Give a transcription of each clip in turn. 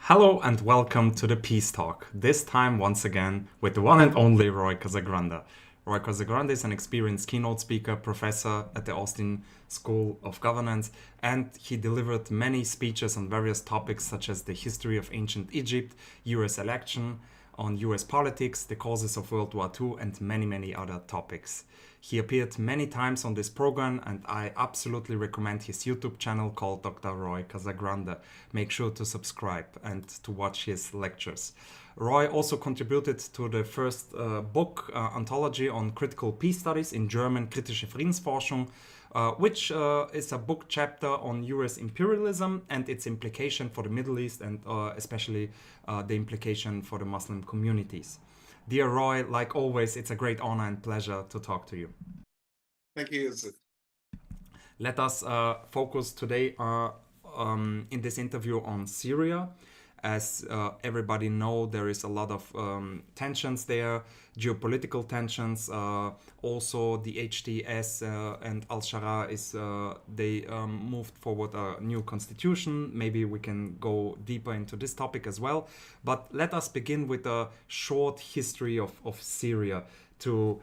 Hello and welcome to the Peace Talk, this time once again with the one and only Roy Casagranda. Roy Casagranda is an experienced keynote speaker, professor at the Austin School of Governance, and he delivered many speeches on various topics such as the history of ancient Egypt, US election, on US politics, the causes of World War II, and many other topics. He appeared many times on this program, and I absolutely recommend his YouTube channel called Dr. Roy Casagranda. Make sure to subscribe and to watch his lectures. Roy also contributed to the first book anthology on critical peace studies in German, kritische Friedensforschung, which is a book chapter on US imperialism and its implication for the Middle East and especially the implication for the Muslim communities. Dear Roy, like always, it's a great honor and pleasure to talk to you. Thank you, Josef. Let us focus today in this interview on Syria. As everybody know, there is a lot of tensions there, geopolitical tensions. Also, the HTS and Al-Shara they moved forward a new constitution. Maybe we can go deeper into this topic as well. But let us begin with a short history of Syria to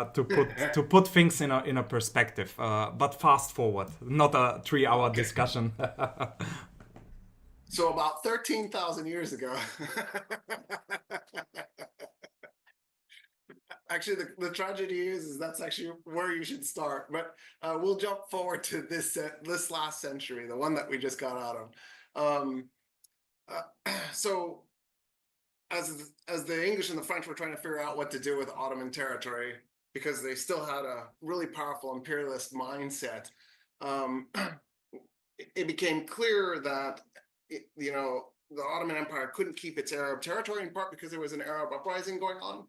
to put things in a perspective. But fast forward, not a 3-hour discussion. So about 13,000 years ago, actually the tragedy is that's actually where you should start. But we'll jump forward to this last century, the one that we just got out of. So as the English and the French were trying to figure out what to do with Ottoman territory, because they still had a really powerful imperialist mindset, it became clear that the Ottoman Empire couldn't keep its Arab territory, in part because there was an Arab uprising going on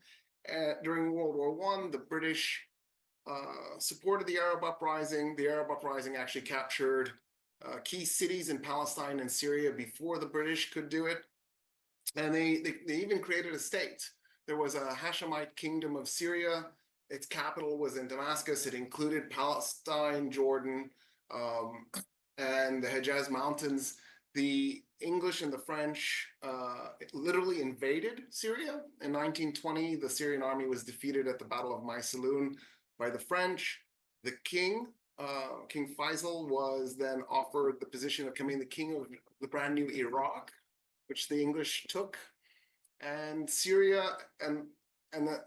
during World War I. The British supported the Arab uprising. The Arab uprising actually captured key cities in Palestine and Syria before the British could do it. And they even created a state. There was a Hashemite kingdom of Syria. Its capital was in Damascus. It included Palestine, Jordan, and the Hejaz Mountains. The English and the French literally invaded Syria. In 1920, the Syrian army was defeated at the Battle of Maysalun by the French. The king, King Faisal, was then offered the position of becoming the king of the brand new Iraq, which the English took. And Syria, and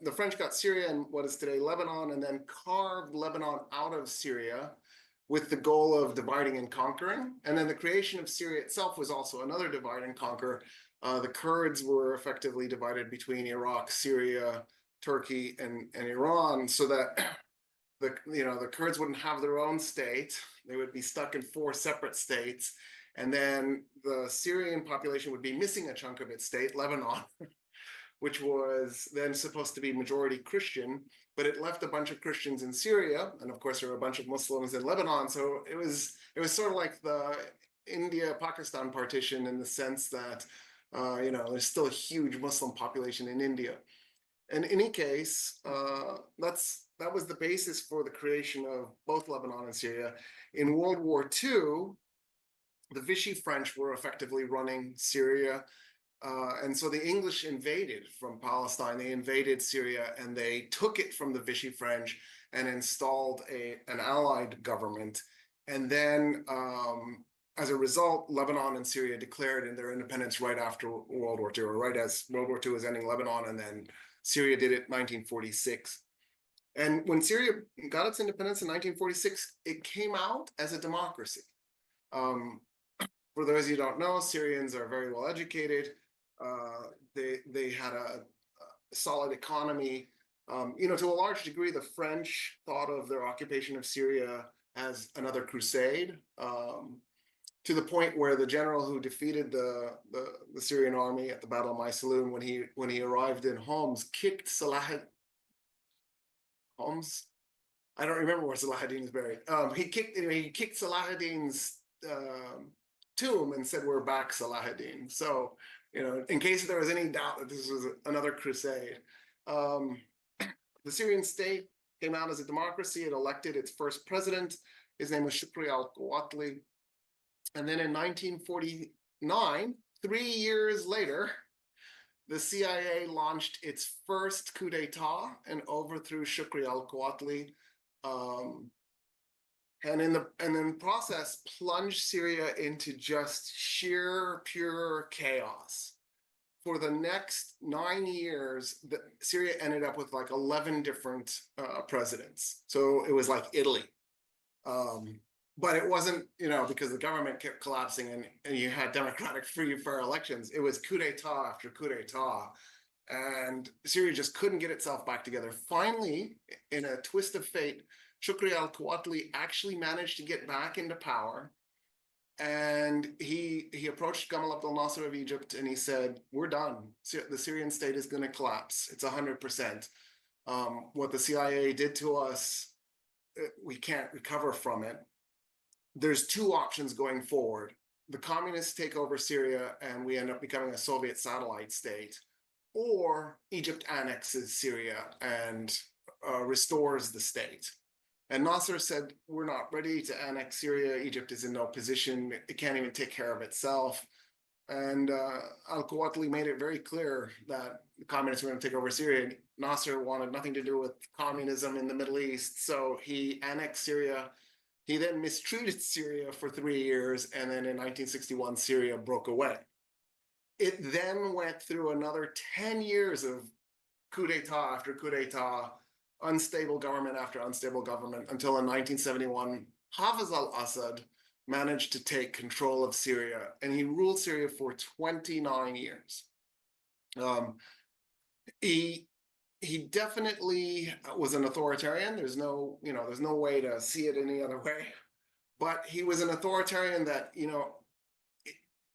the French got Syria and what is today Lebanon, and then carved Lebanon out of Syria with the goal of dividing and conquering. And then the creation of Syria itself was also another divide and conquer. The Kurds were effectively divided between Iraq, Syria, Turkey, and Iran, so that the Kurds wouldn't have their own state. They would be stuck in 4 separate states. And then the Syrian population would be missing a chunk of its state, Lebanon, which was then supposed to be majority Christian, but it left a bunch of Christians in Syria, and of course there were a bunch of Muslims in Lebanon. So it was sort of like the India-Pakistan partition, in the sense that there's still a huge Muslim population in India. In any case, that was the basis for the creation of both Lebanon and Syria. In World War II, the Vichy French were effectively running Syria. And so the English invaded from Palestine. They invaded Syria, and they took it from the Vichy French and installed an allied government. And then as a result, Lebanon and Syria declared in their independence right after World War II, or right as World War II was ending Lebanon, and then Syria did it in 1946. And when Syria got its independence in 1946, it came out as a democracy. For those of you who don't know, Syrians are very well educated. They had a solid economy. To a large degree, the French thought of their occupation of Syria as another crusade, to the point where the general who defeated the Syrian army at the Battle of Maysalun, when he arrived in Homs, kicked Homs. I don't remember where Salahuddin is buried. He kicked Salahuddin's tomb and said, "We're back, Salahuddin." So, in case there was any doubt that this was another crusade, the Syrian state came out as a democracy. It elected its first president. His name was Shukri al-Quwatli. And then in 1949, 3 years later, the CIA launched its first coup d'etat and overthrew Shukri al-Quwatli, and in the process plunged Syria into just sheer, pure chaos. For the next 9 years, Syria ended up with like 11 different presidents. So it was like Italy. But it wasn't, because the government kept collapsing and you had democratic free fair elections. It was coup d'etat after coup d'etat. And Syria just couldn't get itself back together. Finally, in a twist of fate, Shukri al-Quwatli actually managed to get back into power. And he approached Gamal Abdel Nasser of Egypt and he said, we're done. The Syrian state is going to collapse. It's 100%. What the CIA did to us, we can't recover from it. There's two options going forward. The communists take over Syria and we end up becoming a Soviet satellite state, or Egypt annexes Syria and restores the state. And Nasser said, we're not ready to annex Syria. Egypt is in no position. It can't even take care of itself. And al-Quwatli made it very clear that the communists were going to take over Syria. And Nasser wanted nothing to do with communism in the Middle East. So he annexed Syria. He then mistreated Syria for 3 years. And then in 1961, Syria broke away. It then went through another 10 years of coup d'etat after coup d'etat, unstable government after unstable government, until in 1971, Hafez al-Assad managed to take control of Syria, and he ruled Syria for 29 years. He definitely was an authoritarian. There's no way to see it any other way. But he was an authoritarian that,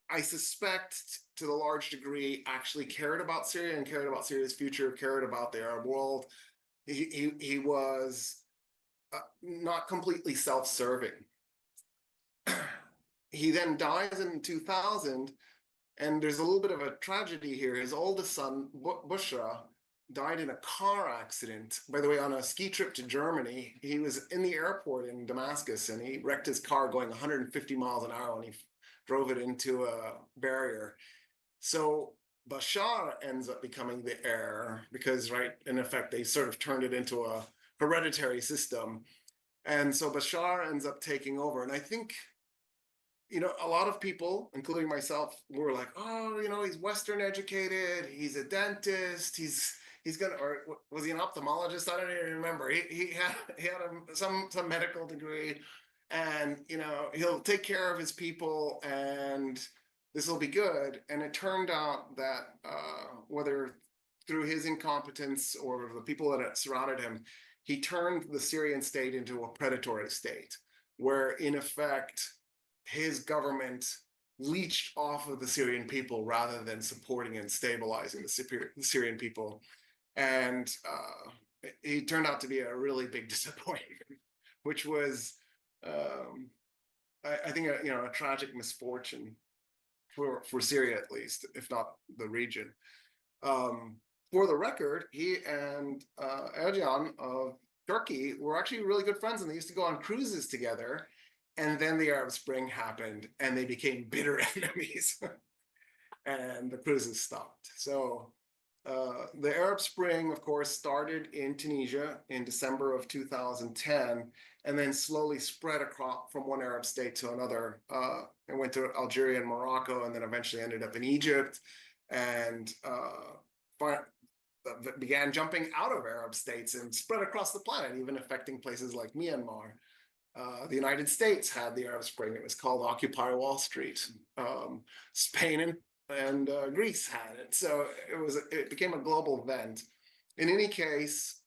I suspect to the large degree actually cared about Syria and cared about Syria's future, cared about the Arab world. He was not completely self-serving. He then dies in 2000, and there's a little bit of a tragedy here. His oldest son, Bushra, died in a car accident, by the way, on a ski trip to Germany. He was in the airport in Damascus, and he wrecked his car going 150 miles an hour, and he drove it into a barrier. So Bashar ends up becoming the heir because, right, in effect, they sort of turned it into a hereditary system. And so Bashar ends up taking over. And I think, a lot of people, including myself, were like, oh, he's Western educated, he's a dentist, he's gonna, or was he an ophthalmologist? I don't even remember. He had some medical degree, and he'll take care of his people and this will be good. And it turned out that whether through his incompetence or the people that had surrounded him, he turned the Syrian state into a predatory state, where in effect, his government leached off of the Syrian people rather than supporting and stabilizing the Syrian people. And he turned out to be a really big disappointment, which was, I think, a tragic misfortune for Syria, at least, if not the region. For the record, he and Erdogan of Turkey were actually really good friends, and they used to go on cruises together. And then the Arab Spring happened, and they became bitter enemies, and the cruises stopped. So the Arab Spring, of course, started in Tunisia in December of 2010, and then slowly spread across from one Arab state to another. It went to Algeria and Morocco, and then eventually ended up in Egypt, and began jumping out of Arab states and spread across the planet, even affecting places like Myanmar. The United States had the Arab Spring. It was called Occupy Wall Street. Spain and Greece had it. So it became a global event. In any case,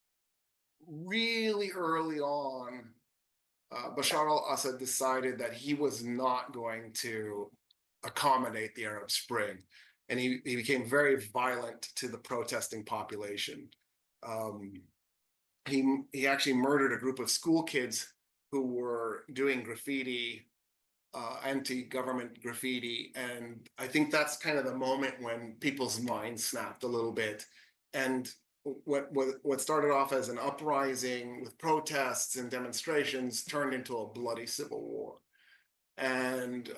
really early on, Bashar al-Assad decided that he was not going to accommodate the Arab Spring. And he became very violent to the protesting population. He actually murdered a group of school kids who were doing graffiti, anti-government graffiti. And I think that's kind of the moment when people's minds snapped a little bit. And what started off as an uprising with protests and demonstrations turned into a bloody civil war. And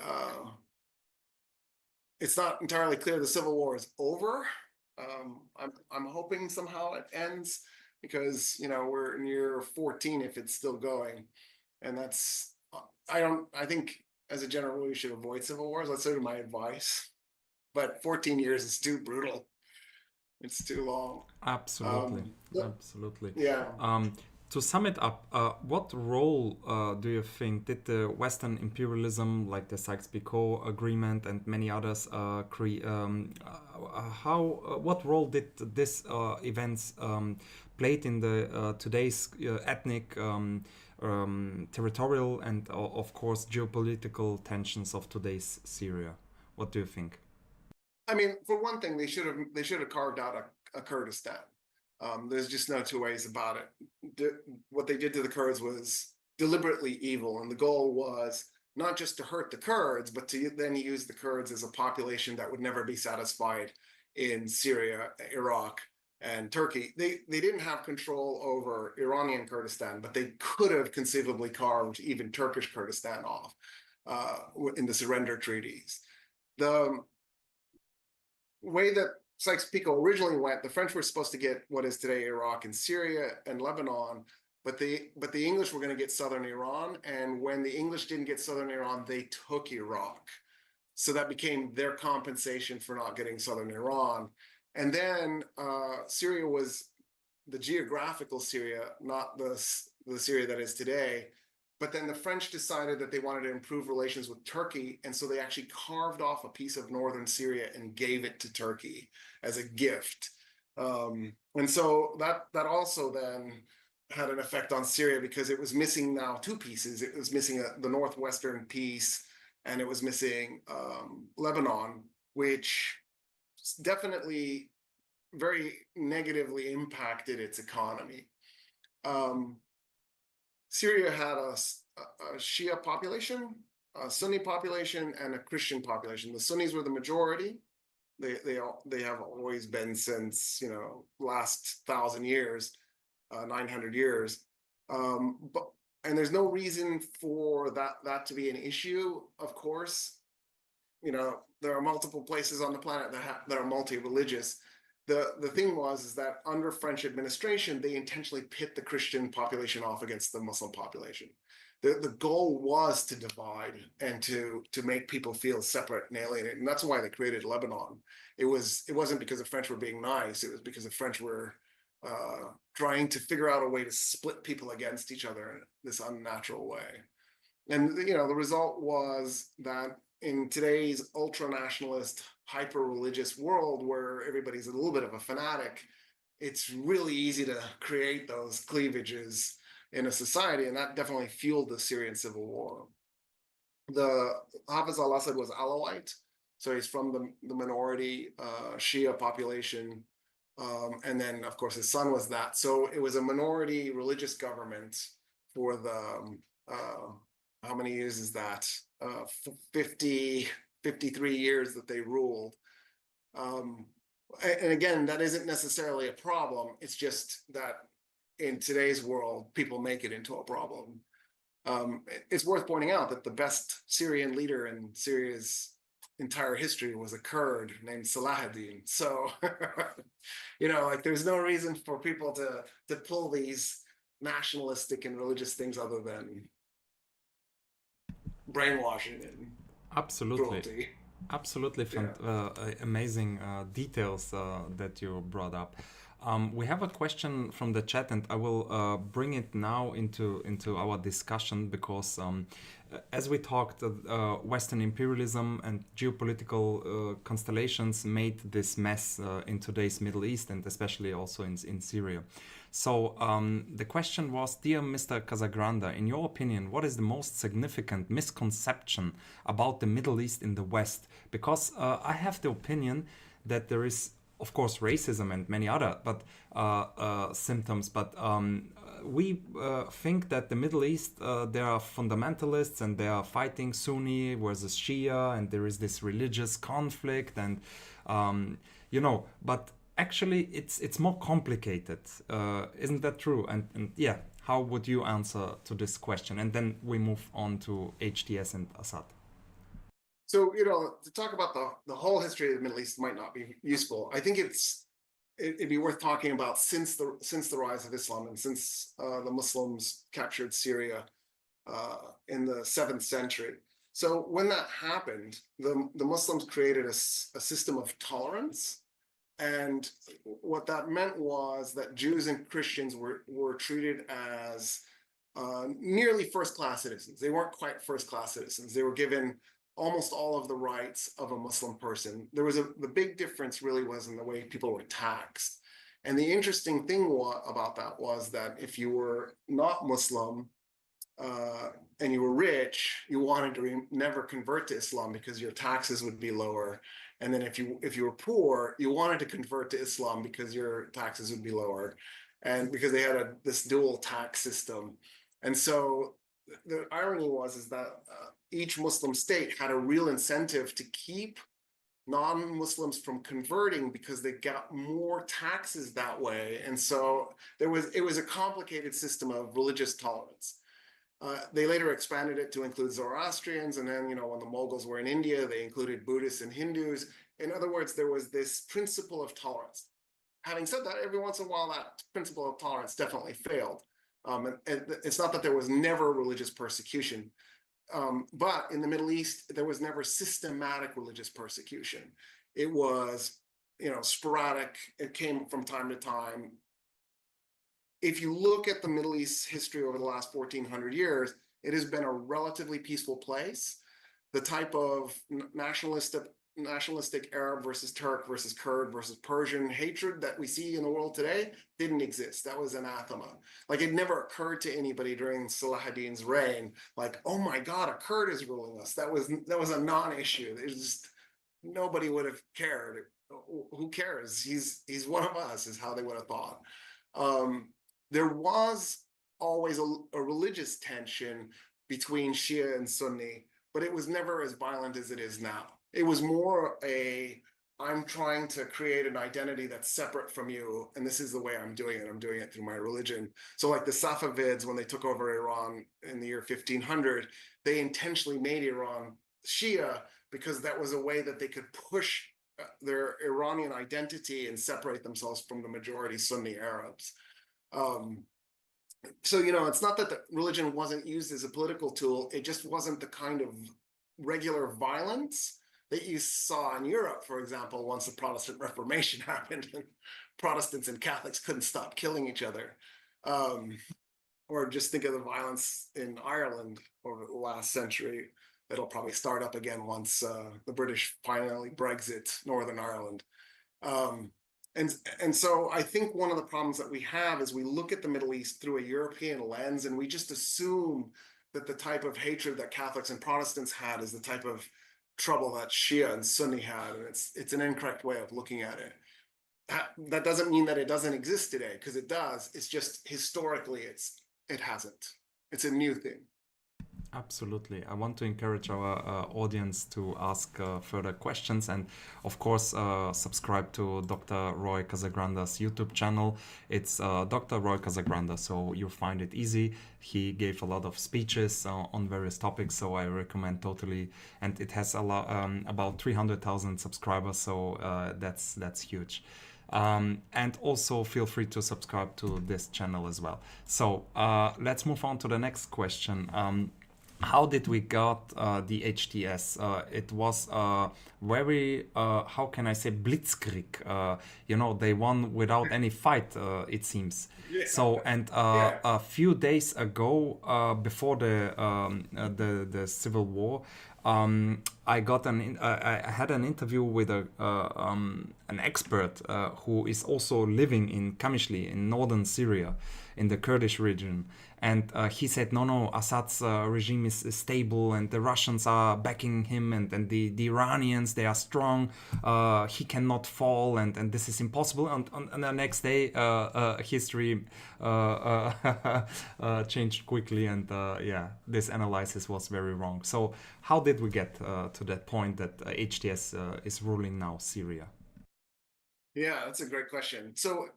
it's not entirely clear the civil war is over. I'm hoping somehow it ends because, you know, we're in year 14 if it's still going. And that's, I think as a general rule, you should avoid civil wars. That's sort of my advice. But 14 years is too brutal. It's too long. Absolutely, Yeah. absolutely. Yeah. To sum it up, what role do you think did the Western imperialism, like the Sykes-Picot Agreement and many others, what role did this events played in the today's ethnic, territorial, and of course geopolitical tensions of today's Syria? What do you think? I mean, for one thing, they should have carved out a Kurdistan. There's just no two ways about it. What they did to the Kurds was deliberately evil, and the goal was not just to hurt the Kurds, but to then use the Kurds as a population that would never be satisfied in Syria, Iraq, and Turkey. They didn't have control over Iranian Kurdistan, but they could have conceivably carved even Turkish Kurdistan off in the surrender treaties. The way that Sykes-Picot originally went, the French were supposed to get what is today Iraq and Syria and Lebanon, but the English were going to get southern Iran. And when the English didn't get southern Iran, they took Iraq. So that became their compensation for not getting southern Iran. And then Syria was the geographical Syria, not the Syria that is today. But then the French decided that they wanted to improve relations with Turkey. And so they actually carved off a piece of northern Syria and gave it to Turkey as a gift. And so that also then had an effect on Syria because it was missing now two pieces. It was missing the northwestern piece, and it was missing Lebanon, which definitely very negatively impacted its economy. Syria had a Shia population, a Sunni population, and a Christian population. The Sunnis were the majority. They have always been since, you know, last 1,000 years, 900 years. And there's no reason for that to be an issue. Of course, you know, there are multiple places on the planet that are multi-religious. The thing is that under French administration, they intentionally pit the Christian population off against the Muslim population. The goal was to divide and to make people feel separate and alienated, and that's why they created Lebanon. It wasn't because the French were being nice. It was because the French were trying to figure out a way to split people against each other in this unnatural way. And you know, the result was that in today's ultra-nationalist, hyper-religious world where everybody's a little bit of a fanatic, it's really easy to create those cleavages in a society, and that definitely fueled the Syrian civil war. The Hafiz al-Assad was Alawite, so he's from the minority Shia population, and then of course his son was that. So it was a minority religious government for the how many years is that? 53 years that they ruled. And again, that isn't necessarily a problem. It's just that in today's world, people make it into a problem. It's worth pointing out that the best Syrian leader in Syria's entire history was a Kurd named Salahuddin. So, you know, like there's no reason for people to pull these nationalistic and religious things other than brainwashing and Absolutely. cruelty. Absolutely amazing details that you brought up. We have a question from the chat, and I will bring it now into our discussion because, as we talked, Western imperialism and geopolitical constellations made this mess in today's Middle East, and especially also in Syria. So the question was, dear Mr. Casagranda, in your opinion, what is the most significant misconception about the Middle East in the West? Because I have the opinion that there is, of course, racism and many other symptoms, but we think that the Middle East, there are fundamentalists and they are fighting Sunni versus Shia, and there is this religious conflict, and you know, but actually it's more complicated. Isn't that true? And yeah, how would you answer to this question? And then we move on to HTS and Assad. So, to talk about the whole history of the Middle East might not be useful. I think it'd be worth talking about since the rise of Islam and since the Muslims captured Syria in the 7th century. So when that happened, the Muslims created a system of tolerance. And what that meant was that Jews and Christians were treated as nearly first-class citizens. They weren't quite first-class citizens. They were given almost all of the rights of a Muslim person. The big difference really was in the way people were taxed. And the interesting thing about that was that if you were not Muslim and you were rich, you wanted to never convert to Islam because your taxes would be lower. And then if you were poor, you wanted to convert to Islam because your taxes would be lower, and because they had this dual tax system. And so the irony is that each Muslim state had a real incentive to keep non-Muslims from converting because they got more taxes that way. And so it was a complicated system of religious tolerance. They later expanded it to include Zoroastrians, and then, when the Mongols were in India, they included Buddhists and Hindus. In other words, there was this principle of tolerance. Having said that, every once in a while, that principle of tolerance definitely failed. And it's not that there was never religious persecution, but in the Middle East, there was never systematic religious persecution. It was, sporadic. It came from time to time. If you look at the Middle East history over the last 1,400 years, it has been a relatively peaceful place. The type of nationalistic Arab versus Turk versus Kurd versus Persian hatred that we see in the world today didn't exist. That was anathema. Like, it never occurred to anybody during Salah ad-Din's reign, like, oh my God, a Kurd is ruling us. That was a non-issue. It just, nobody would have cared. Who cares? He's one of us, is how they would have thought. There was always a religious tension between Shia and Sunni, but it was never as violent as it is now. It was more I'm trying to create an identity that's separate from you, and this is the way I'm doing it. I'm doing it through my religion. So like the Safavids, when they took over Iran in the year 1500, they intentionally made Iran Shia because that was a way that they could push their Iranian identity and separate themselves from the majority Sunni Arabs. So, it's not that the religion wasn't used as a political tool. It just wasn't the kind of regular violence that you saw in Europe, for example, once the Protestant Reformation happened and Protestants and Catholics couldn't stop killing each other. Or just think of the violence in Ireland over the last century. It'll probably start up again once the British finally Brexit Northern Ireland. And so I think one of the problems that we have is we look at the Middle East through a European lens, and we just assume that the type of hatred that Catholics and Protestants had is the type of trouble that Shia and Sunni had, and it's an incorrect way of looking at it. That doesn't mean that it doesn't exist today, because it does. It's just historically it hasn't. It's a new thing. Absolutely. I want to encourage our audience to ask further questions, and of course subscribe to Dr. Roy Casagranda's YouTube channel. It's Dr. Roy Casagranda, so you'll find it easy. He gave a lot of speeches on various topics, so I recommend totally. And it has about 300,000 subscribers, so that's huge. And also feel free to subscribe to this channel as well. So let's move on to the next question. How did we got the HTS? It was very, how can I say, blitzkrieg. They won without any fight, it seems. Yeah. So, and a few days ago, before the civil war, I had an interview with an expert who is also living in Qamishli in northern Syria, in the Kurdish region. And he said, no, Assad's regime is stable, and the Russians are backing him, and the Iranians, they are strong. He cannot fall, and this is impossible. And the next day, history changed quickly, and this analysis was very wrong. So how did we get to that point that HTS is ruling now Syria? Yeah, that's a great question. So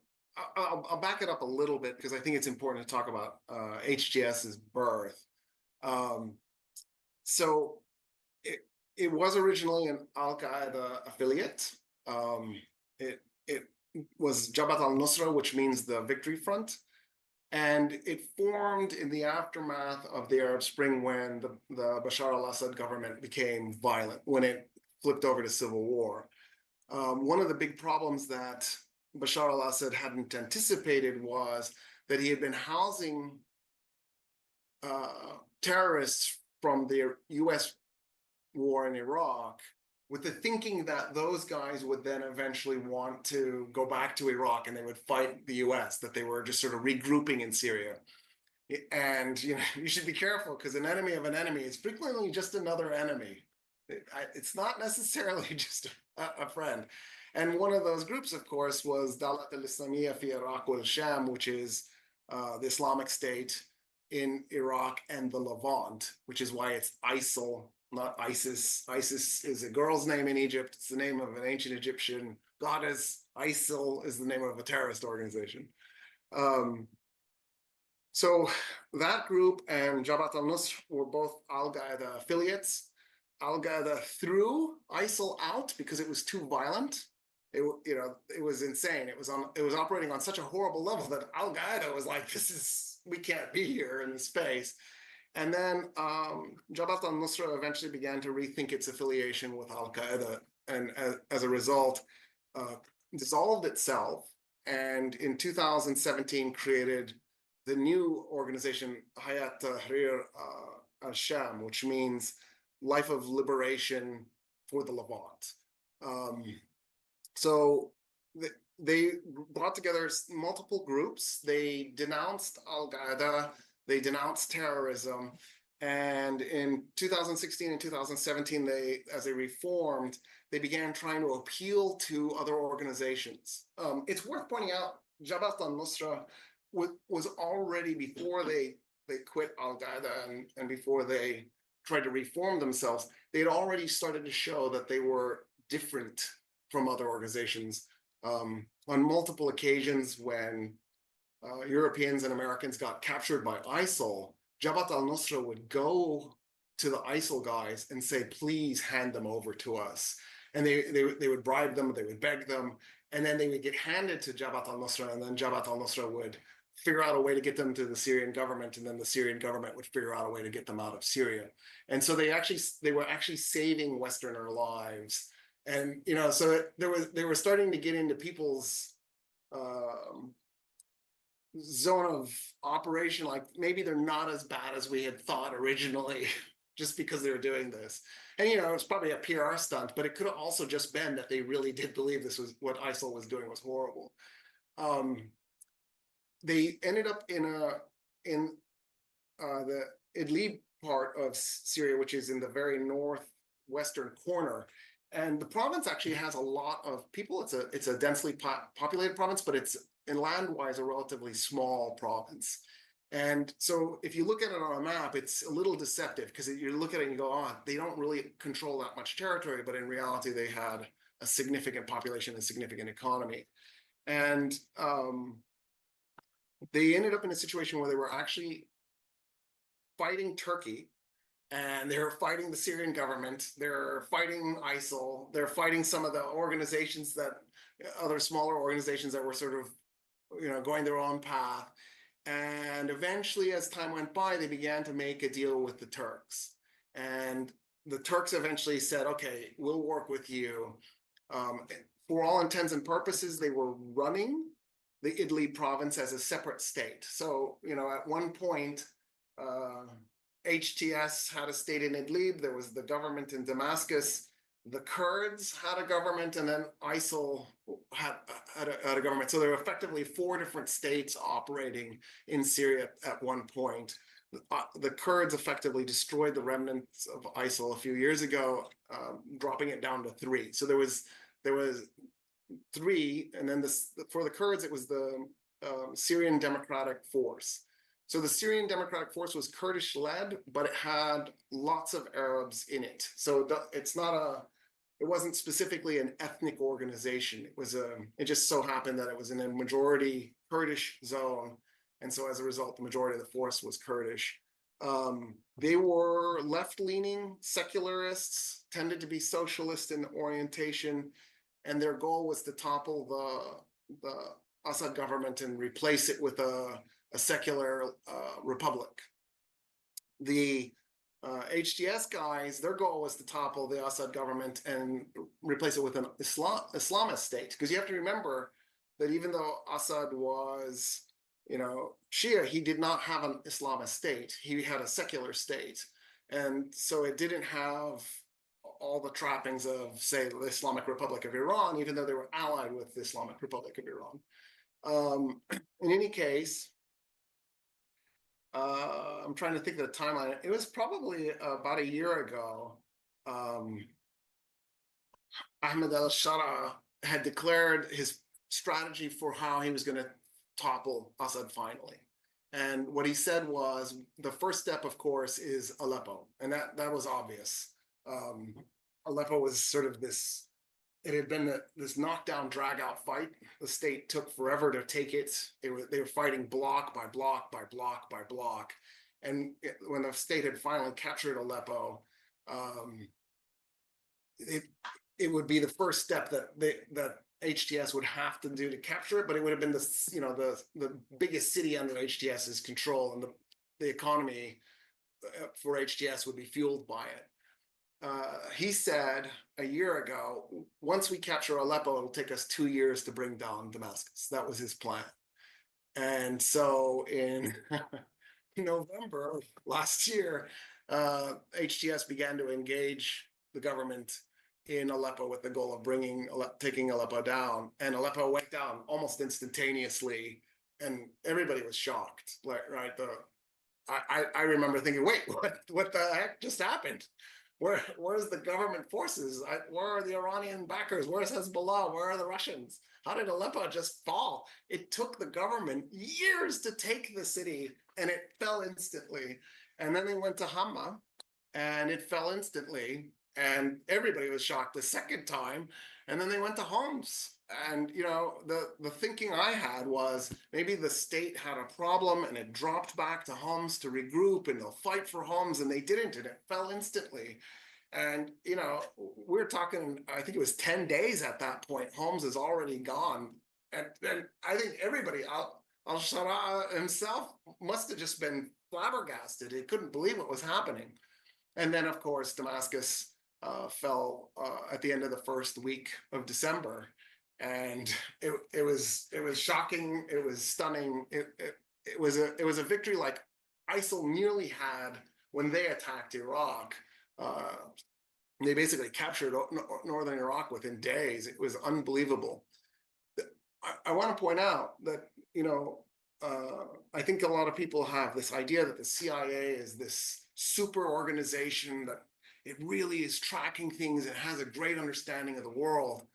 I'll back it up a little bit, because I think it's important to talk about HTS's birth. So it was originally an Al-Qaeda affiliate. It was Jabhat al-Nusra, which means the Victory Front. And it formed in the aftermath of the Arab Spring when the Bashar al-Assad government became violent, when it flipped over to civil war. One of the big problems that Bashar al-Assad hadn't anticipated was that he had been housing terrorists from the US war in Iraq with the thinking that those guys would then eventually want to go back to Iraq and they would fight the US, that they were just sort of regrouping in Syria. And you should be careful, because an enemy of an enemy is frequently just another enemy. It's not necessarily just a friend. And one of those groups, of course, was Dalat al-Islamiyya fi Iraq wal-Sham, which is the Islamic State in Iraq and the Levant, which is why it's ISIL, not ISIS. ISIS is a girl's name in Egypt. It's the name of an ancient Egyptian goddess. ISIL is the name of a terrorist organization. So that group and Jabhat al-Nusra were both Al-Qaeda affiliates. Al-Qaeda threw ISIL out because it was too violent. It was insane. It was operating on such a horrible level that Al-Qaeda was like, we can't be here in this space. And then Jabhat al-Nusra eventually began to rethink its affiliation with Al-Qaeda, and as a result, dissolved itself, and in 2017 created the new organization Hayat Tahrir al-Sham, which means Life of Liberation for the Levant. So they brought together multiple groups. They denounced Al-Qaeda, they denounced terrorism, and in 2016 and 2017, as they reformed, they began trying to appeal to other organizations. It's worth pointing out, Jabhat al-Nusra was already, before they quit Al-Qaeda and before they tried to reform themselves, they had already started to show that they were different from other organizations. On multiple occasions when Europeans and Americans got captured by ISIL, Jabhat al-Nusra would go to the ISIL guys and say, please hand them over to us. And they would bribe them, they would beg them, and then they would get handed to Jabhat al-Nusra, and then Jabhat al-Nusra would figure out a way to get them to the Syrian government, and then the Syrian government would figure out a way to get them out of Syria. And so they were actually saving Westerner lives. And so they were starting to get into people's zone of operation, like maybe they're not as bad as we had thought originally, just because they were doing this. And it's probably a PR stunt, but it could have also just been that they really did believe this was what ISIL was doing was horrible. They ended up in the Idlib part of Syria, which is in the very northwestern corner. And the province actually has a lot of people. It's a densely populated province, but it's, in land-wise, a relatively small province. And so if you look at it on a map, it's a little deceptive, because you look at it and you go, oh, they don't really control that much territory, but in reality, they had a significant population and significant economy. And they ended up in a situation where they were actually fighting Turkey, and they're fighting the Syrian government, they're fighting ISIL, they're fighting some of the organizations other smaller organizations that were sort of, going their own path. And eventually, as time went by, they began to make a deal with the Turks. And the Turks eventually said, okay, we'll work with you. For all intents and purposes, they were running the Idlib province as a separate state. So, at one point, HTS had a state in Idlib, there was the government in Damascus, the Kurds had a government, and then ISIL had a government. So there were effectively 4 different states operating in Syria at one point. The Kurds effectively destroyed the remnants of ISIL a few years ago, dropping it down to 3. So there was 3, and then for the Kurds, it was the Syrian Democratic Force. So the Syrian Democratic Force was Kurdish-led, but it had lots of Arabs in it. So it wasn't specifically an ethnic organization. It just so happened that it was in a majority Kurdish zone, and so as a result, the majority of the force was Kurdish. They were left-leaning secularists, tended to be socialist in orientation, and their goal was to topple the Assad government and replace it with a secular republic. The HTS guys, their goal was to topple the Assad government and replace it with an Islamist state. Because you have to remember that even though Assad was, Shia, he did not have an Islamist state. He had a secular state. And so it didn't have all the trappings of, say, the Islamic Republic of Iran, even though they were allied with the Islamic Republic of Iran. In any case, I'm trying to think of the timeline. It was probably about a year ago. Ahmed al-Shara had declared his strategy for how he was going to topple Assad finally. And what he said was, the first step, of course, is Aleppo. And that was obvious. Aleppo was sort of this, it had been this knockdown, drag-out fight. The state took forever to take it. They were fighting block by block by block by block. And when the state had finally captured Aleppo, it would be the first step that HTS would have to do to capture it, but it would have been the biggest city under HTS's control, and the economy for HTS would be fueled by it. He said a year ago, once we capture Aleppo, it'll take us 2 years to bring down Damascus. That was his plan. And so in November last year, HTS began to engage the government in Aleppo with the goal of taking Aleppo down. And Aleppo went down almost instantaneously, and everybody was shocked. Right? I remember thinking, wait, what the heck just happened? Where's the government forces? Where are the Iranian backers? Where's Hezbollah? Where are the Russians? How did Aleppo just fall? It took the government years to take the city, and it fell instantly. And then they went to Hama, and it fell instantly. And everybody was shocked the second time. And then they went to Homs. And, the thinking I had was maybe the state had a problem and it dropped back to Homs to regroup, and they'll fight for Homs, and they didn't, and it fell instantly. And, we're talking, I think it was 10 days at that point. Homs is already gone. And I think everybody, al-Shara himself must have just been flabbergasted. He couldn't believe what was happening. And then, of course, Damascus fell at the end of the first week of December, and it was shocking. It was stunning. It was a victory like ISIL nearly had when they attacked Iraq. They basically captured northern Iraq within days. It was unbelievable. I want to point out that I think a lot of people have this idea that the CIA is this super organization that it really is tracking things and has a great understanding of the world.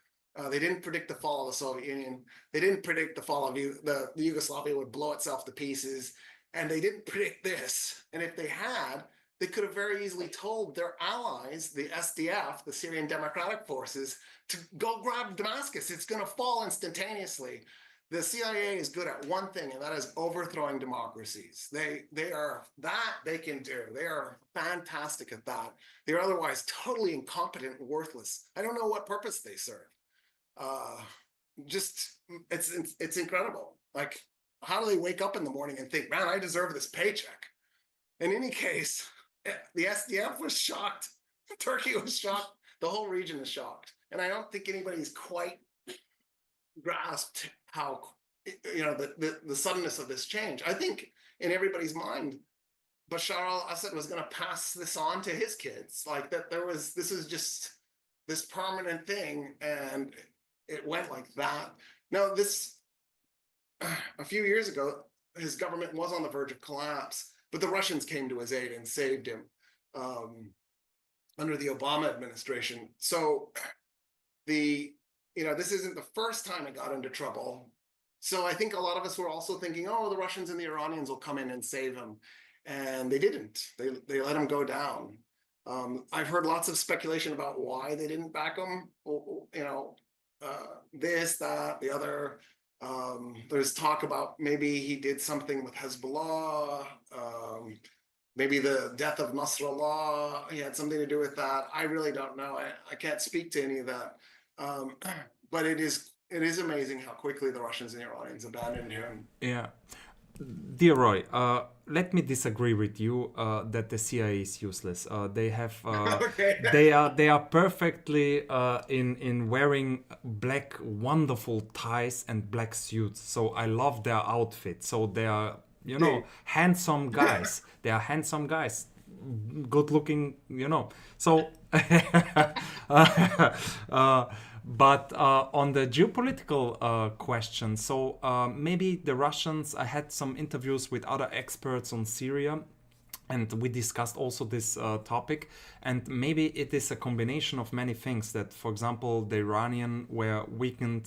They didn't predict the fall of the Soviet Union. They didn't predict the fall of the Yugoslavia would blow itself to pieces. And they didn't predict this. And if they had, they could have very easily told their allies, the SDF, the Syrian Democratic Forces, to go grab Damascus. It's going to fall instantaneously. The CIA is good at one thing, and that is overthrowing democracies. They can do. They are fantastic at that. They're otherwise totally incompetent and worthless. I don't know what purpose they serve. It's incredible. Like, how do they wake up in the morning and think, man, I deserve this paycheck? In any case, the SDF was shocked. Turkey was shocked. The whole region is shocked. And I don't think anybody's quite grasped how the suddenness of this change. I think in everybody's mind, Bashar al-Assad was going to pass this on to his kids, like that this is just this permanent thing, and it went like that. Now, a few years ago, his government was on the verge of collapse, but the Russians came to his aid and saved him under the Obama administration. So this isn't the first time it got into trouble. So I think a lot of us were also thinking, oh, the Russians and the Iranians will come in and save him. And they didn't. They let him go down. I've heard lots of speculation about why they didn't back him. This, that, the other. There's talk about maybe he did something with Hezbollah. maybe the death of Nasrallah, he had something to do with that. I really don't know. I can't speak to any of that. But it is amazing how quickly the Russians and Iranians abandoned him. Yeah. Dear Roy, let me disagree with you that the CIA is useless. They have Okay. they are perfectly in wearing black wonderful ties and black suits. So I love their outfit. So they are handsome guys. They are handsome guys, good looking. So but on the geopolitical question, so maybe the Russians, I had some interviews with other experts on Syria, and we discussed also this topic, and maybe it is a combination of many things that, for example, the Iranian were weakened,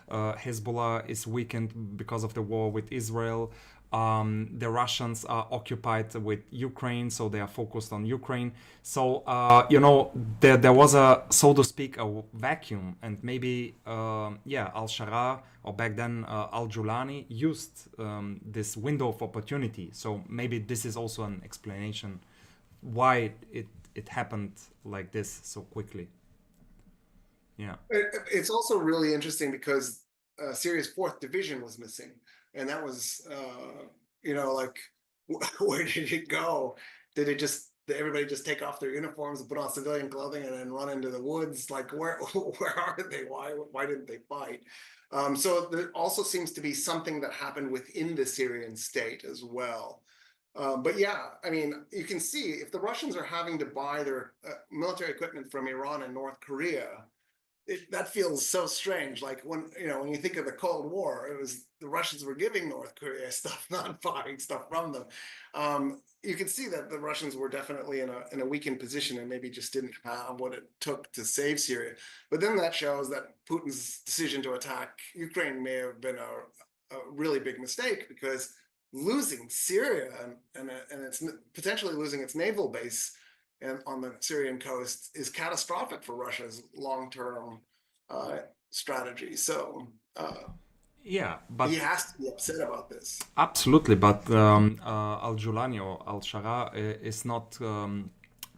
Hezbollah is weakened because of the war with Israel. The Russians are occupied with Ukraine, so they are focused on Ukraine. So, there was a, so to speak, a vacuum, and maybe, al-Shara, or back then al-Julani, used this window of opportunity. So maybe this is also an explanation why it happened like this so quickly. Yeah. It's also really interesting because Syria's 4th Division was missing. And that was, like, where did it go? Did everybody just take off their uniforms and put on civilian clothing and then run into the woods? Like, where are they? Why didn't they fight? So there also seems to be something that happened within the Syrian state as well. But yeah, I mean, you can see if the Russians are having to buy their military equipment from Iran and North Korea, that feels so strange. Like when you think of the Cold War, it was the Russians were giving North Korea stuff, not buying stuff from them. You can see that the Russians were definitely in a weakened position and maybe just didn't have what it took to save Syria. But then that shows that Putin's decision to attack Ukraine may have been a really big mistake, because losing Syria and it's potentially losing its naval base and on the Syrian coast is catastrophic for Russia's long-term strategy. So yeah, but he has to be upset about this. Absolutely, but al-Julani or al-Shara is not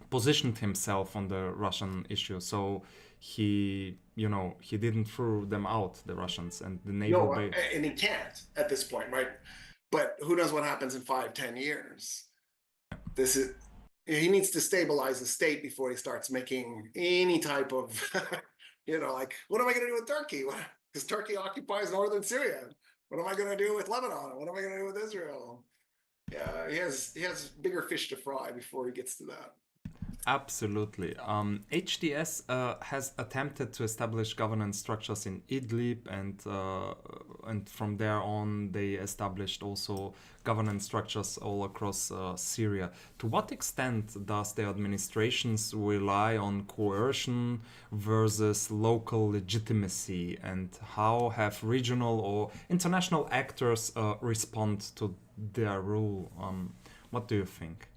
positioned himself on the Russian issue, so he didn't throw them out, the Russians, and the naval No, base. and he can't at this point, right? But who knows what happens in 5-10 years? He needs to stabilize the state before he starts making any type of, like, what am I going to do with Turkey? Because Turkey occupies northern Syria. What am I going to do with Lebanon? What am I going to do with Israel? Yeah, he has bigger fish to fry before he gets to that. Absolutely. HTS has attempted to establish governance structures in Idlib, and from there on they established also governance structures all across Syria. To what extent does the administrations rely on coercion versus local legitimacy, and how have regional or international actors respond to their rule? What do you think?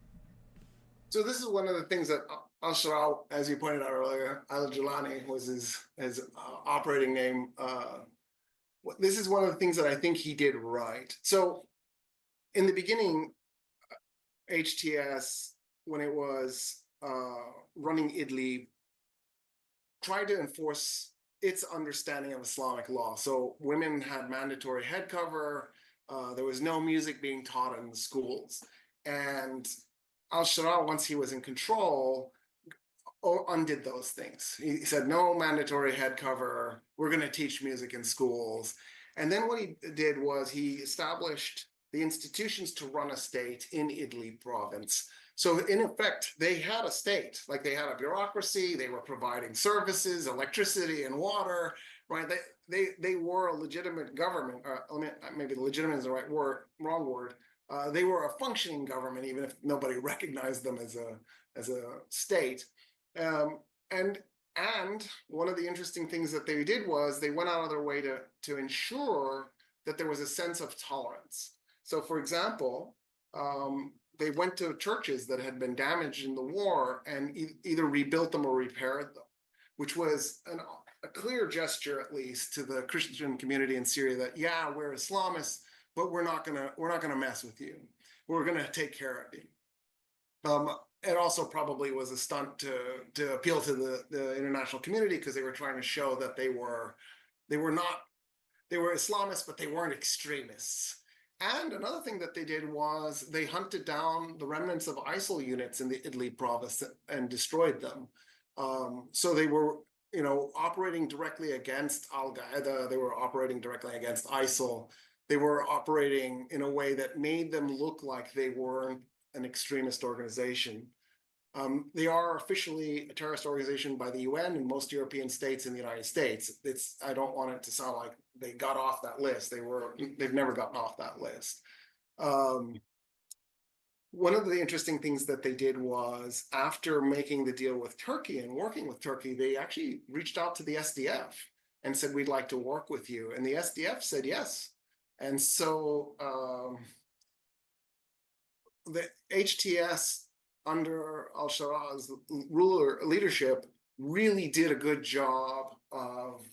So this is one of the things that al-Shara, as you pointed out earlier, al-Julani was his operating name. This is one of the things that I think he did right. So in the beginning, HTS, when it was running Idlib, tried to enforce its understanding of Islamic law. So women had mandatory head cover. There was no music being taught in the schools. And al-Shara, once he was in control, undid those things. He said, no mandatory head cover. We're going to teach music in schools. And then what he did was he established the institutions to run a state in Idlib province. So in effect, they had a state, like they had a bureaucracy, they were providing services, electricity and water, right? They were a legitimate government. Maybe legitimate is the wrong word. They were a functioning government, even if nobody recognized them as a state. And one of the interesting things that they did was they went out of their way to ensure that there was a sense of tolerance. So, for example, they went to churches that had been damaged in the war and either rebuilt them or repaired them, which was a clear gesture, at least, to the Christian community in Syria that, yeah, we're Islamists, but we're not gonna mess with you. We're gonna take care of you. It also probably was a stunt to appeal to the international community, because they were trying to show that they were Islamists, but they weren't extremists. And another thing that they did was they hunted down the remnants of ISIL units in the Idlib province and destroyed them. So they were, operating directly against Al Qaeda. They were operating directly against ISIL. They were operating in a way that made them look like they weren't an extremist organization. They are officially a terrorist organization by the UN and most European states in the United States. I don't want it to sound like they got off that list. They've never gotten off that list. One of the interesting things that they did was, after making the deal with Turkey and working with Turkey, they actually reached out to the SDF and said, "We'd like to work with you." And the SDF said yes. And so the HTS under al-Shara's leadership really did a good job of,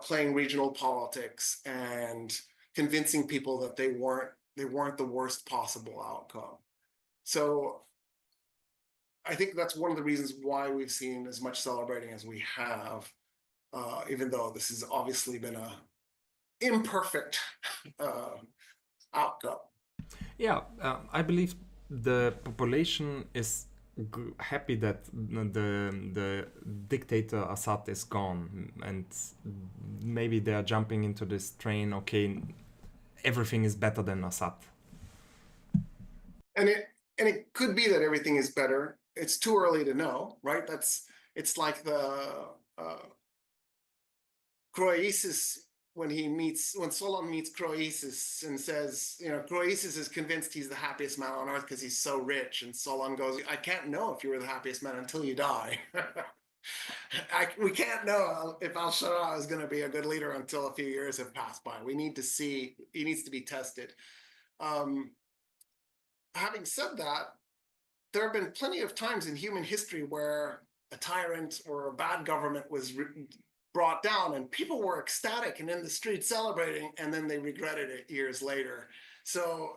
playing regional politics and convincing people that they weren't the worst possible outcome. So I think that's one of the reasons why we've seen as much celebrating as we have, even though this has obviously been a imperfect outcome. Yeah, I believe the population is happy that the dictator Assad is gone, and maybe they are jumping into this train. Okay, everything is better than Assad. And it could be that everything is better. It's too early to know, right? It's like the Croesus when Solon meets Croesus and says, Croesus is convinced he's the happiest man on earth because he's so rich. And Solon goes, "I can't know if you were the happiest man until you die." We can't know if al-Shara is going to be a good leader until a few years have passed by. We need to see, he needs to be tested. Having said that, there have been plenty of times in human history where a tyrant or a bad government was brought down and people were ecstatic and in the street celebrating, and then they regretted it years later. So,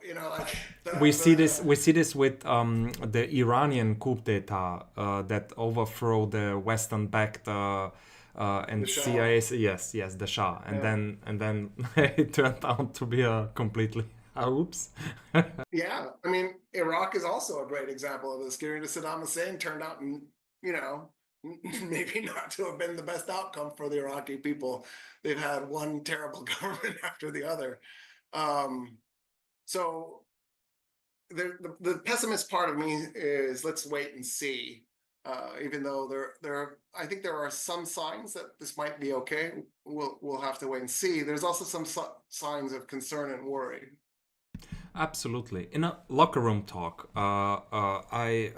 we see this with the Iranian coup d'etat that overthrew the Western-backed and CIA. Yes, the Shah, and then it turned out to be a completely oops. Yeah, I mean, Iraq is also a great example of this. Getting to Saddam Hussein turned out, maybe not to have been the best outcome for the Iraqi people. They've had one terrible government after the other. So the pessimist part of me is, let's wait and see. Even though I think there are some signs that this might be okay. We'll have to wait and see. There's also some signs of concern and worry. Absolutely. In a locker room talk, I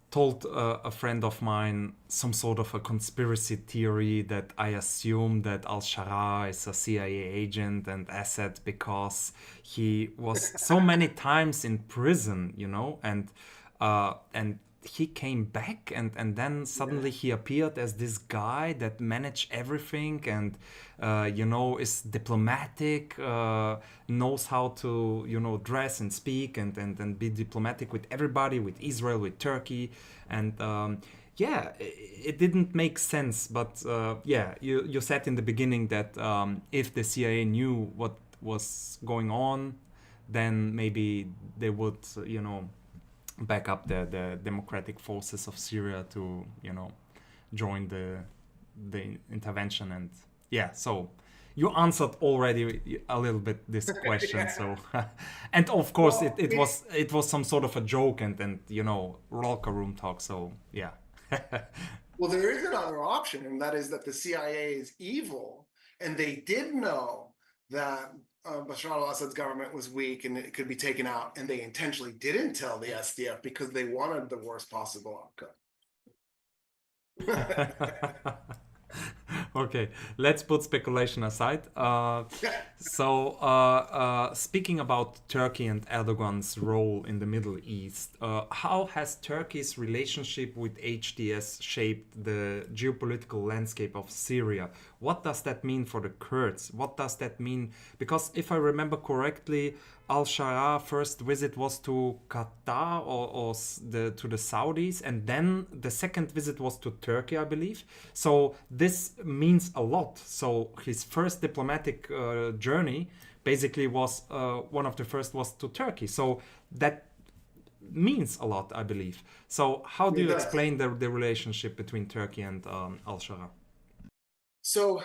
told a friend of mine some sort of a conspiracy theory that I assume that al-Shara is a CIA agent and Assad because he was so many times in prison, and he came back and then suddenly he appeared as this guy that managed everything and is diplomatic, knows how to dress and speak and be diplomatic with everybody, with Israel, with Turkey, and it didn't make sense. But you said in the beginning that if the CIA knew what was going on, then maybe they would back up the democratic forces of Syria to join the intervention. And so you answered already a little bit this question. So and of course it was some sort of a joke and locker room talk, so Well, there is another option, and that is that the CIA is evil and they did know that Bashar al-Assad's government was weak and it could be taken out, and they intentionally didn't tell the SDF because they wanted the worst possible outcome. Okay, let's put speculation aside. Speaking about Turkey and Erdogan's role in the Middle East, how has Turkey's relationship with HTS shaped the geopolitical landscape of Syria? What does that mean for the Kurds? What does that mean? Because if I remember correctly, al-Sharia first visit was to Qatar to the Saudis, and then the second visit was to Turkey, I believe. So this means a lot. So his first diplomatic journey basically was one of the first was to Turkey. So that means a lot, I believe. So how do It you does. explain the relationship between Turkey and al-Sharia? So,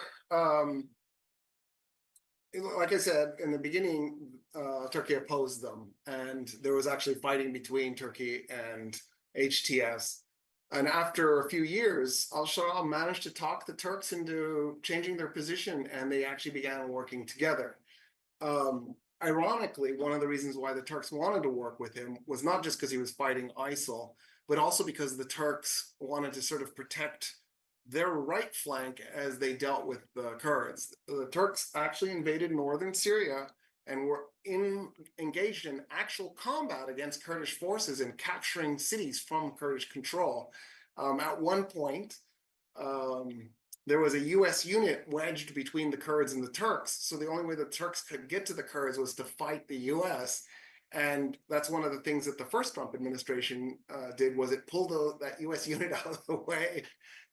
like I said in the beginning, Turkey opposed them, and there was actually fighting between Turkey and HTS. And after a few years, al-Sharaa managed to talk the Turks into changing their position, and they actually began working together. Ironically, one of the reasons why the Turks wanted to work with him was not just because he was fighting ISIL, but also because the Turks wanted to sort of protect their right flank as they dealt with the Kurds. The Turks actually invaded northern Syria and were engaged in actual combat against Kurdish forces and capturing cities from Kurdish control. At one point, there was a US unit wedged between the Kurds and the Turks. So the only way the Turks could get to the Kurds was to fight the US. And that's one of the things that the first Trump administration did was it pulled that US unit out of the way,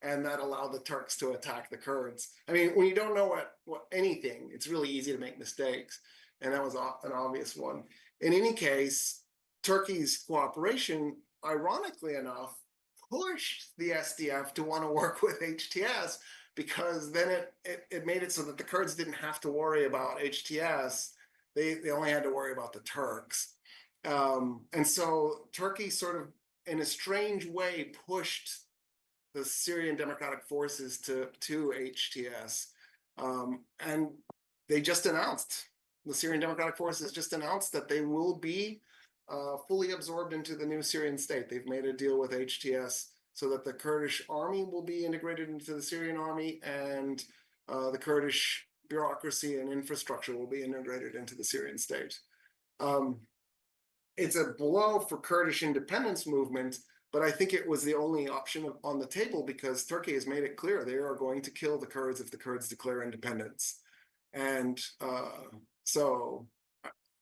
and that allowed the Turks to attack the Kurds. I mean, when you don't know what anything, it's really easy to make mistakes. And that was an obvious one. In any case, Turkey's cooperation, ironically enough, pushed the SDF to want to work with HTS, because then it made it so that the Kurds didn't have to worry about HTS. They only had to worry about the Turks. And so Turkey sort of, in a strange way, pushed the Syrian Democratic Forces to HTS. And they just announced, the Syrian Democratic Forces just announced that they will be fully absorbed into the new Syrian state. They've made a deal with HTS so that the Kurdish army will be integrated into the Syrian army, and the Kurdish bureaucracy and infrastructure will be integrated into the Syrian state. It's a blow for Kurdish independence movement, but I think it was the only option on the table, because Turkey has made it clear they are going to kill the Kurds if the Kurds declare independence. And so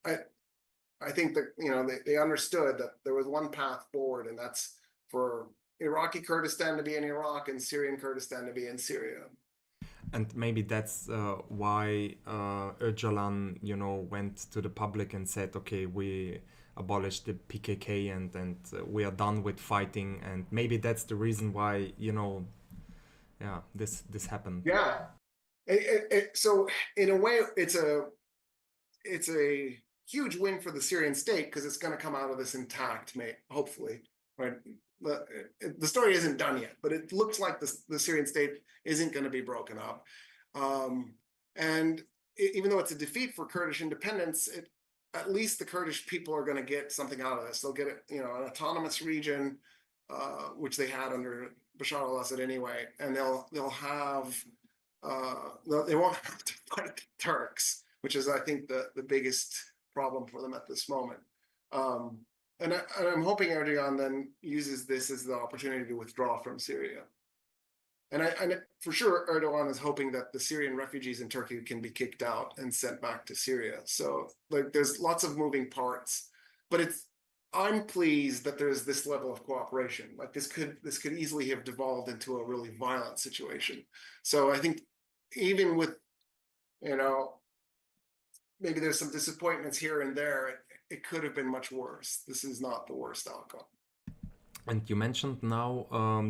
I think that, you know, they understood that there was one path forward, and that's for Iraqi Kurdistan to be in Iraq and Syrian Kurdistan to be in Syria. And maybe that's why Öcalan, you know, went to the public and said, okay, we abolished the PKK and we are done with fighting. And maybe that's the reason why, you know, yeah, this happened. Yeah. So in a way, it's a huge win for the Syrian state, because it's going to come out of this intact, hopefully, right? The story isn't done yet, but it looks like the Syrian state isn't going to be broken up. And even though it's a defeat for Kurdish independence, at least the Kurdish people are going to get something out of this. They'll get, you know, an autonomous region, which they had under Bashar al-Assad anyway, and they'll have they won't have to fight the Turks, which is, I think, the biggest problem for them at this moment. And I'm hoping Erdogan then uses this as the opportunity to withdraw from Syria. And for sure, Erdogan is hoping that the Syrian refugees in Turkey can be kicked out and sent back to Syria. So, like, there's lots of moving parts, but I'm pleased that there's this level of cooperation. Like, this could easily have devolved into a really violent situation. So I think even with, you know, maybe there's some disappointments here and there, it could have been much worse. This is not the worst outcome. And you mentioned now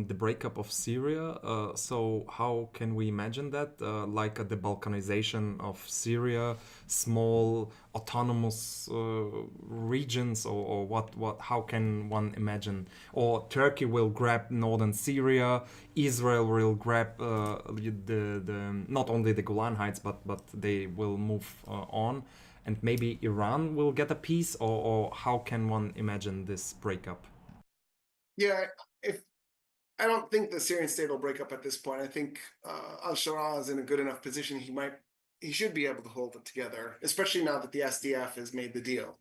the breakup of Syria. So how can we imagine that? Like the Balkanization of Syria, small autonomous regions, or what? How can one imagine? Or Turkey will grab northern Syria, Israel will grab the not only the Golan Heights, but they will move on, and maybe Iran will get a piece, or how can one imagine this breakup? Yeah, if I don't think the Syrian state will break up at this point. I think al-Sharaa is in a good enough position. He should be able to hold it together, especially now that the SDF has made the deal.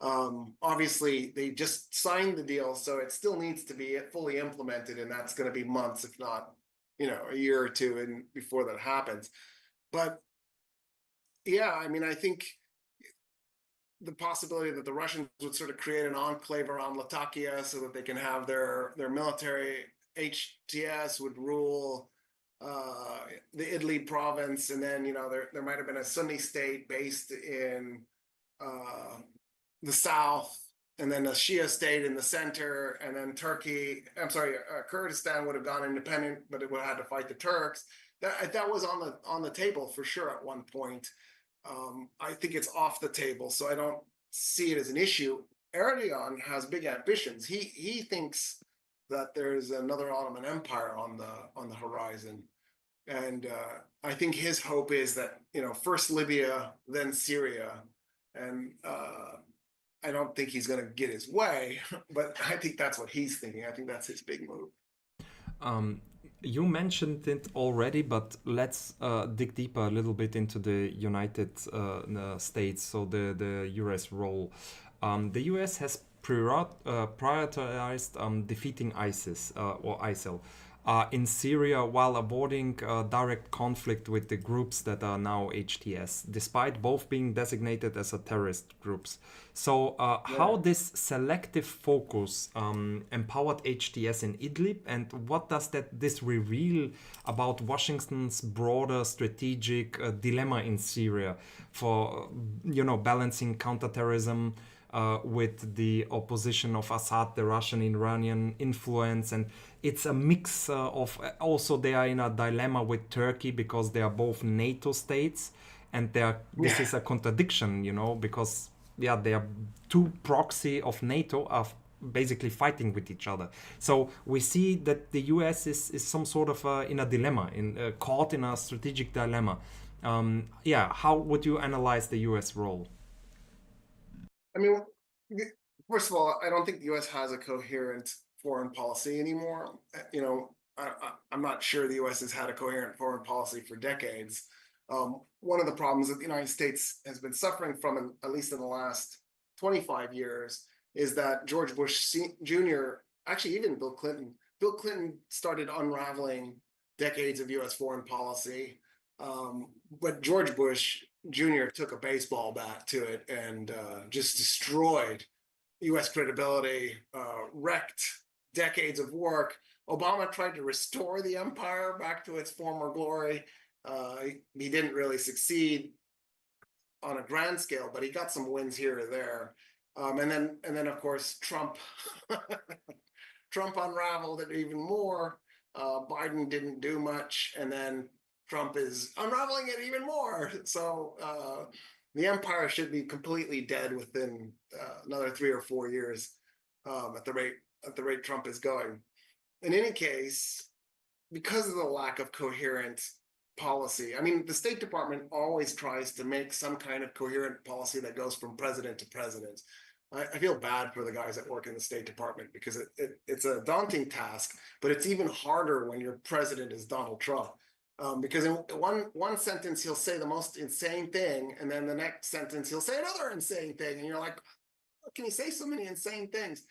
Obviously, they just signed the deal, so it still needs to be fully implemented, and that's going to be months, if not, you know, a year or two, and before that happens. But yeah, I mean, I think the possibility that the Russians would sort of create an enclave around Latakia so that they can have their military. HTS would rule the Idlib province, and then there might have been a Sunni state based in the south, and then a Shia state in the center, and then Kurdistan would have gone independent, but it would have had to fight the Turks. That was on the table for sure at one point. I think it's off the table, so I don't see it as an issue. Erdogan has big ambitions. He thinks that there's another Ottoman Empire on the horizon, and I think his hope is that first Libya, then Syria, and I don't think he's going to get his way, but I think that's what he's thinking. I think that's his big move. You mentioned it already, but let's dig deeper a little bit into the United States, so the US role. The US has prioritized defeating ISIS or ISIL in Syria while avoiding direct conflict with the groups that are now HTS, despite both being designated as a terrorist groups. So how this selective focus empowered HTS in Idlib, and what does this reveal about Washington's broader strategic dilemma in Syria for balancing counterterrorism with the opposition of Assad, the Russian Iranian influence, and it's a mix of also they are in a dilemma with Turkey because they are both NATO states, and this is a contradiction, because they are two proxy of NATO are basically fighting with each other. So we see that the US is some sort of in a dilemma, caught in a strategic dilemma. How would you analyze the US role? I mean, first of all, I don't think the U.S. has a coherent foreign policy anymore. I'm not sure the U.S. has had a coherent foreign policy for decades. One of the problems that the United States has been suffering from, at least in the last 25 years, is that George Bush Jr., actually even Bill Clinton started unraveling decades of U.S. foreign policy. But George Bush Jr. took a baseball bat to it and just destroyed U.S. credibility, wrecked decades of work. Obama tried to restore the empire back to its former glory. He didn't really succeed on a grand scale, but he got some wins here or there. And then of course Trump unraveled it even more. Biden didn't do much, and then Trump is unraveling it even more. So the empire should be completely dead within another 3 or 4 years at the rate Trump is going. In any case, because of the lack of coherent policy, I mean, the State Department always tries to make some kind of coherent policy that goes from president to president. I feel bad for the guys that work in the State Department because it's a daunting task, but it's even harder when your president is Donald Trump. Because in one sentence he'll say the most insane thing, and then the next sentence he'll say another insane thing, and you're like, how can he say so many insane things?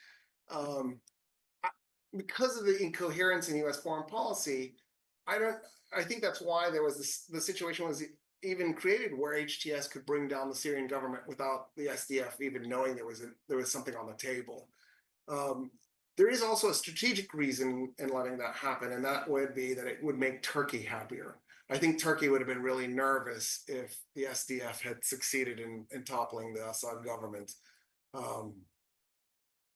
Because of the incoherence in U.S. foreign policy, I think that's why there was the situation was even created where HTS could bring down the Syrian government without the SDF even knowing there was something on the table. There is also a strategic reason in letting that happen, and that would be that it would make Turkey happier. I think Turkey would have been really nervous if the SDF had succeeded in toppling the Assad government,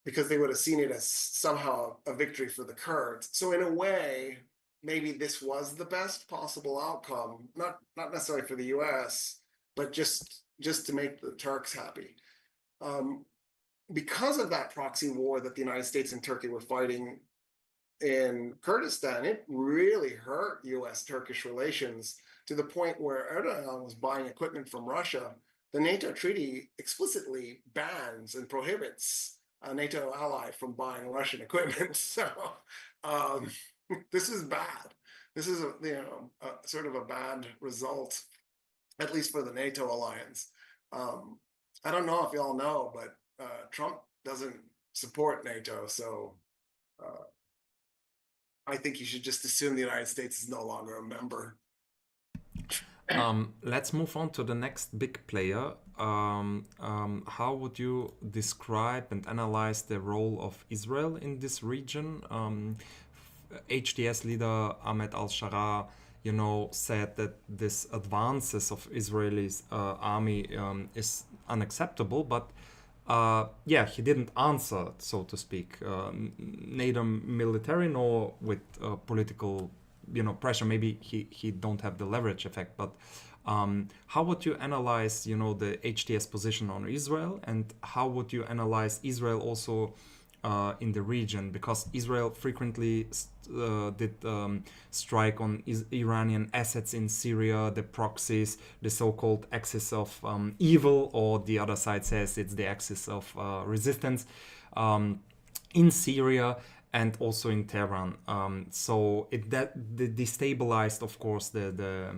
because they would have seen it as somehow a victory for the Kurds. So in a way, maybe this was the best possible outcome, not necessarily for the US, but just to make the Turks happy. Because of that proxy war that the United States and Turkey were fighting in Kurdistan, it really hurt US-Turkish relations to the point where Erdogan was buying equipment from Russia. The NATO treaty explicitly bans and prohibits a NATO ally from buying Russian equipment. So this is bad. This is a sort of a bad result, at least for the NATO alliance. I don't know if y'all know, but Trump doesn't support NATO, so I think you should just assume the United States is no longer a member. Let's move on to the next big player. How would you describe and analyze the role of Israel in this region? HTS leader Ahmed al-Shara, said that this advances of Israeli's army is unacceptable, but he didn't answer, so to speak, neither military nor with political, pressure. Maybe he don't have the leverage effect, but how would you analyze, the HTS position on Israel, and how would you analyze Israel also in the region? Because Israel frequently did strike on Iranian assets in Syria, the proxies, the so-called axis of evil, or the other side says it's the axis of resistance in Syria and also in Tehran. So it destabilized, of course, the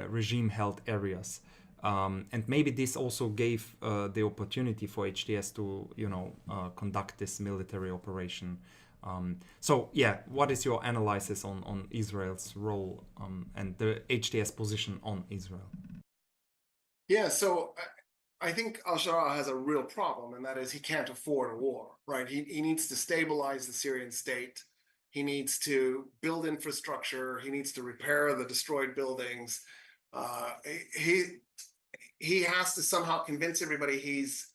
regime-held areas. And maybe this also gave the opportunity for HTS to, conduct this military operation. What is your analysis on Israel's role and the HTS position on Israel? Yeah, so I think al-Shara has a real problem, and that is he can't afford a war, right? He needs to stabilize the Syrian state. He needs to build infrastructure. He needs to repair the destroyed buildings. He has to somehow convince everybody he's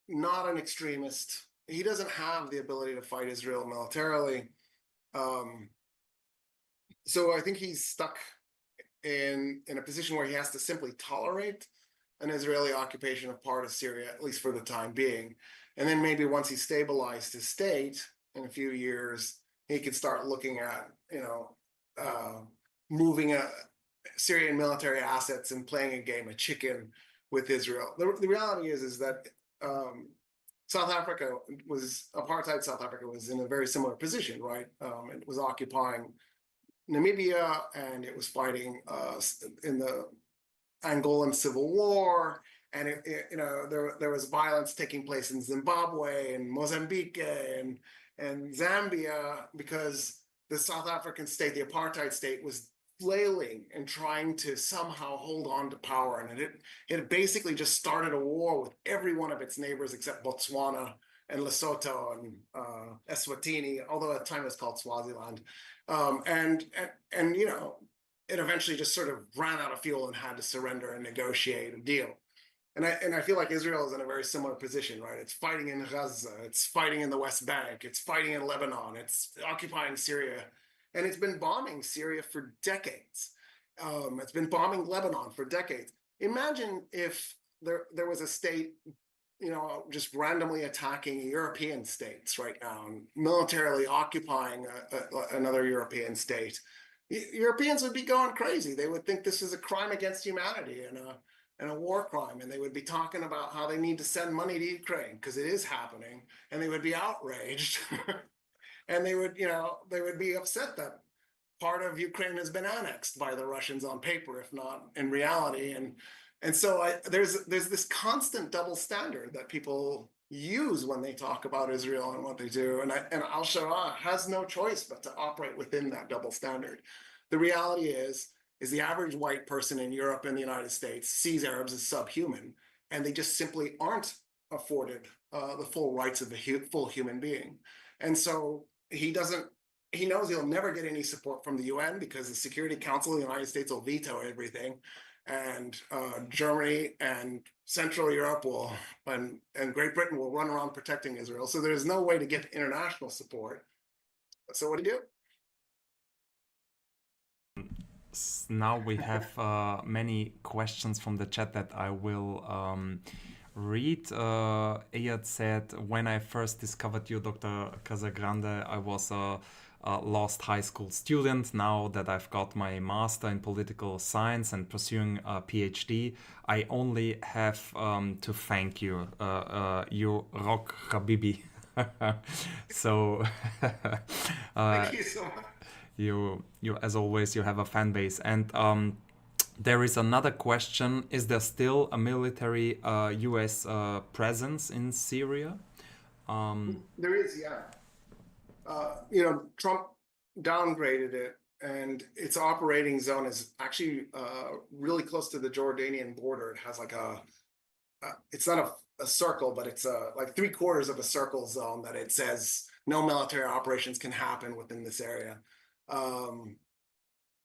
not an extremist. He doesn't have the ability to fight Israel militarily. So I think he's stuck in a position where he has to simply tolerate an Israeli occupation of part of Syria, at least for the time being. And then maybe once he stabilized his state in a few years, he could start looking at, moving Syrian military assets and playing a game of chicken with Israel. The reality is that South Africa apartheid South Africa was in a very similar position, right? It was occupying Namibia, and it was fighting in the Angolan Civil War, and there was violence taking place in Zimbabwe and Mozambique and Zambia, because the South African state, the apartheid state, was flailing and trying to somehow hold on to power. And it basically just started a war with every one of its neighbors except Botswana and Lesotho and Eswatini, although at the time it was called Swaziland. It eventually just sort of ran out of fuel and had to surrender and negotiate a deal. And I feel like Israel is in a very similar position, right? It's fighting in Gaza, it's fighting in the West Bank, it's fighting in Lebanon, it's occupying Syria, and it's been bombing Syria for decades. It's been bombing Lebanon for decades. Imagine if there was a state, just randomly attacking European states right now, militarily occupying another European state. Europeans would be going crazy. They would think this is a crime against humanity and a war crime, and they would be talking about how they need to send money to Ukraine because it is happening, and they would be outraged. And they would be upset that part of Ukraine has been annexed by the Russians on paper, if not in reality. And so there's this constant double standard that people use when they talk about Israel and what they do. And al-Shara has no choice but to operate within that double standard. The reality is the average white person in Europe and the United States sees Arabs as subhuman, and they just simply aren't afforded the full rights of a full human being. And so he knows he'll never get any support from the UN because the Security Council of the United States will veto everything. And Germany and Central Europe and Great Britain will run around protecting Israel. So there's no way to get international support. So what do you do? Now we have many questions from the chat that I will read. Ayad said, when I first discovered you, Dr. Casagranda, I was a lost high school student. Now that I've got my master in political science and pursuing a PhD, I only have to thank you. You rock, Habibi. So Thank you so much. You as always, you have a fan base. And there is another question. Is there still a military US presence in Syria? There is, yeah. Trump downgraded it and its operating zone is actually really close to the Jordanian border. It has like it's not a circle, but it's like 3/4 of a circle zone that it says no military operations can happen within this area.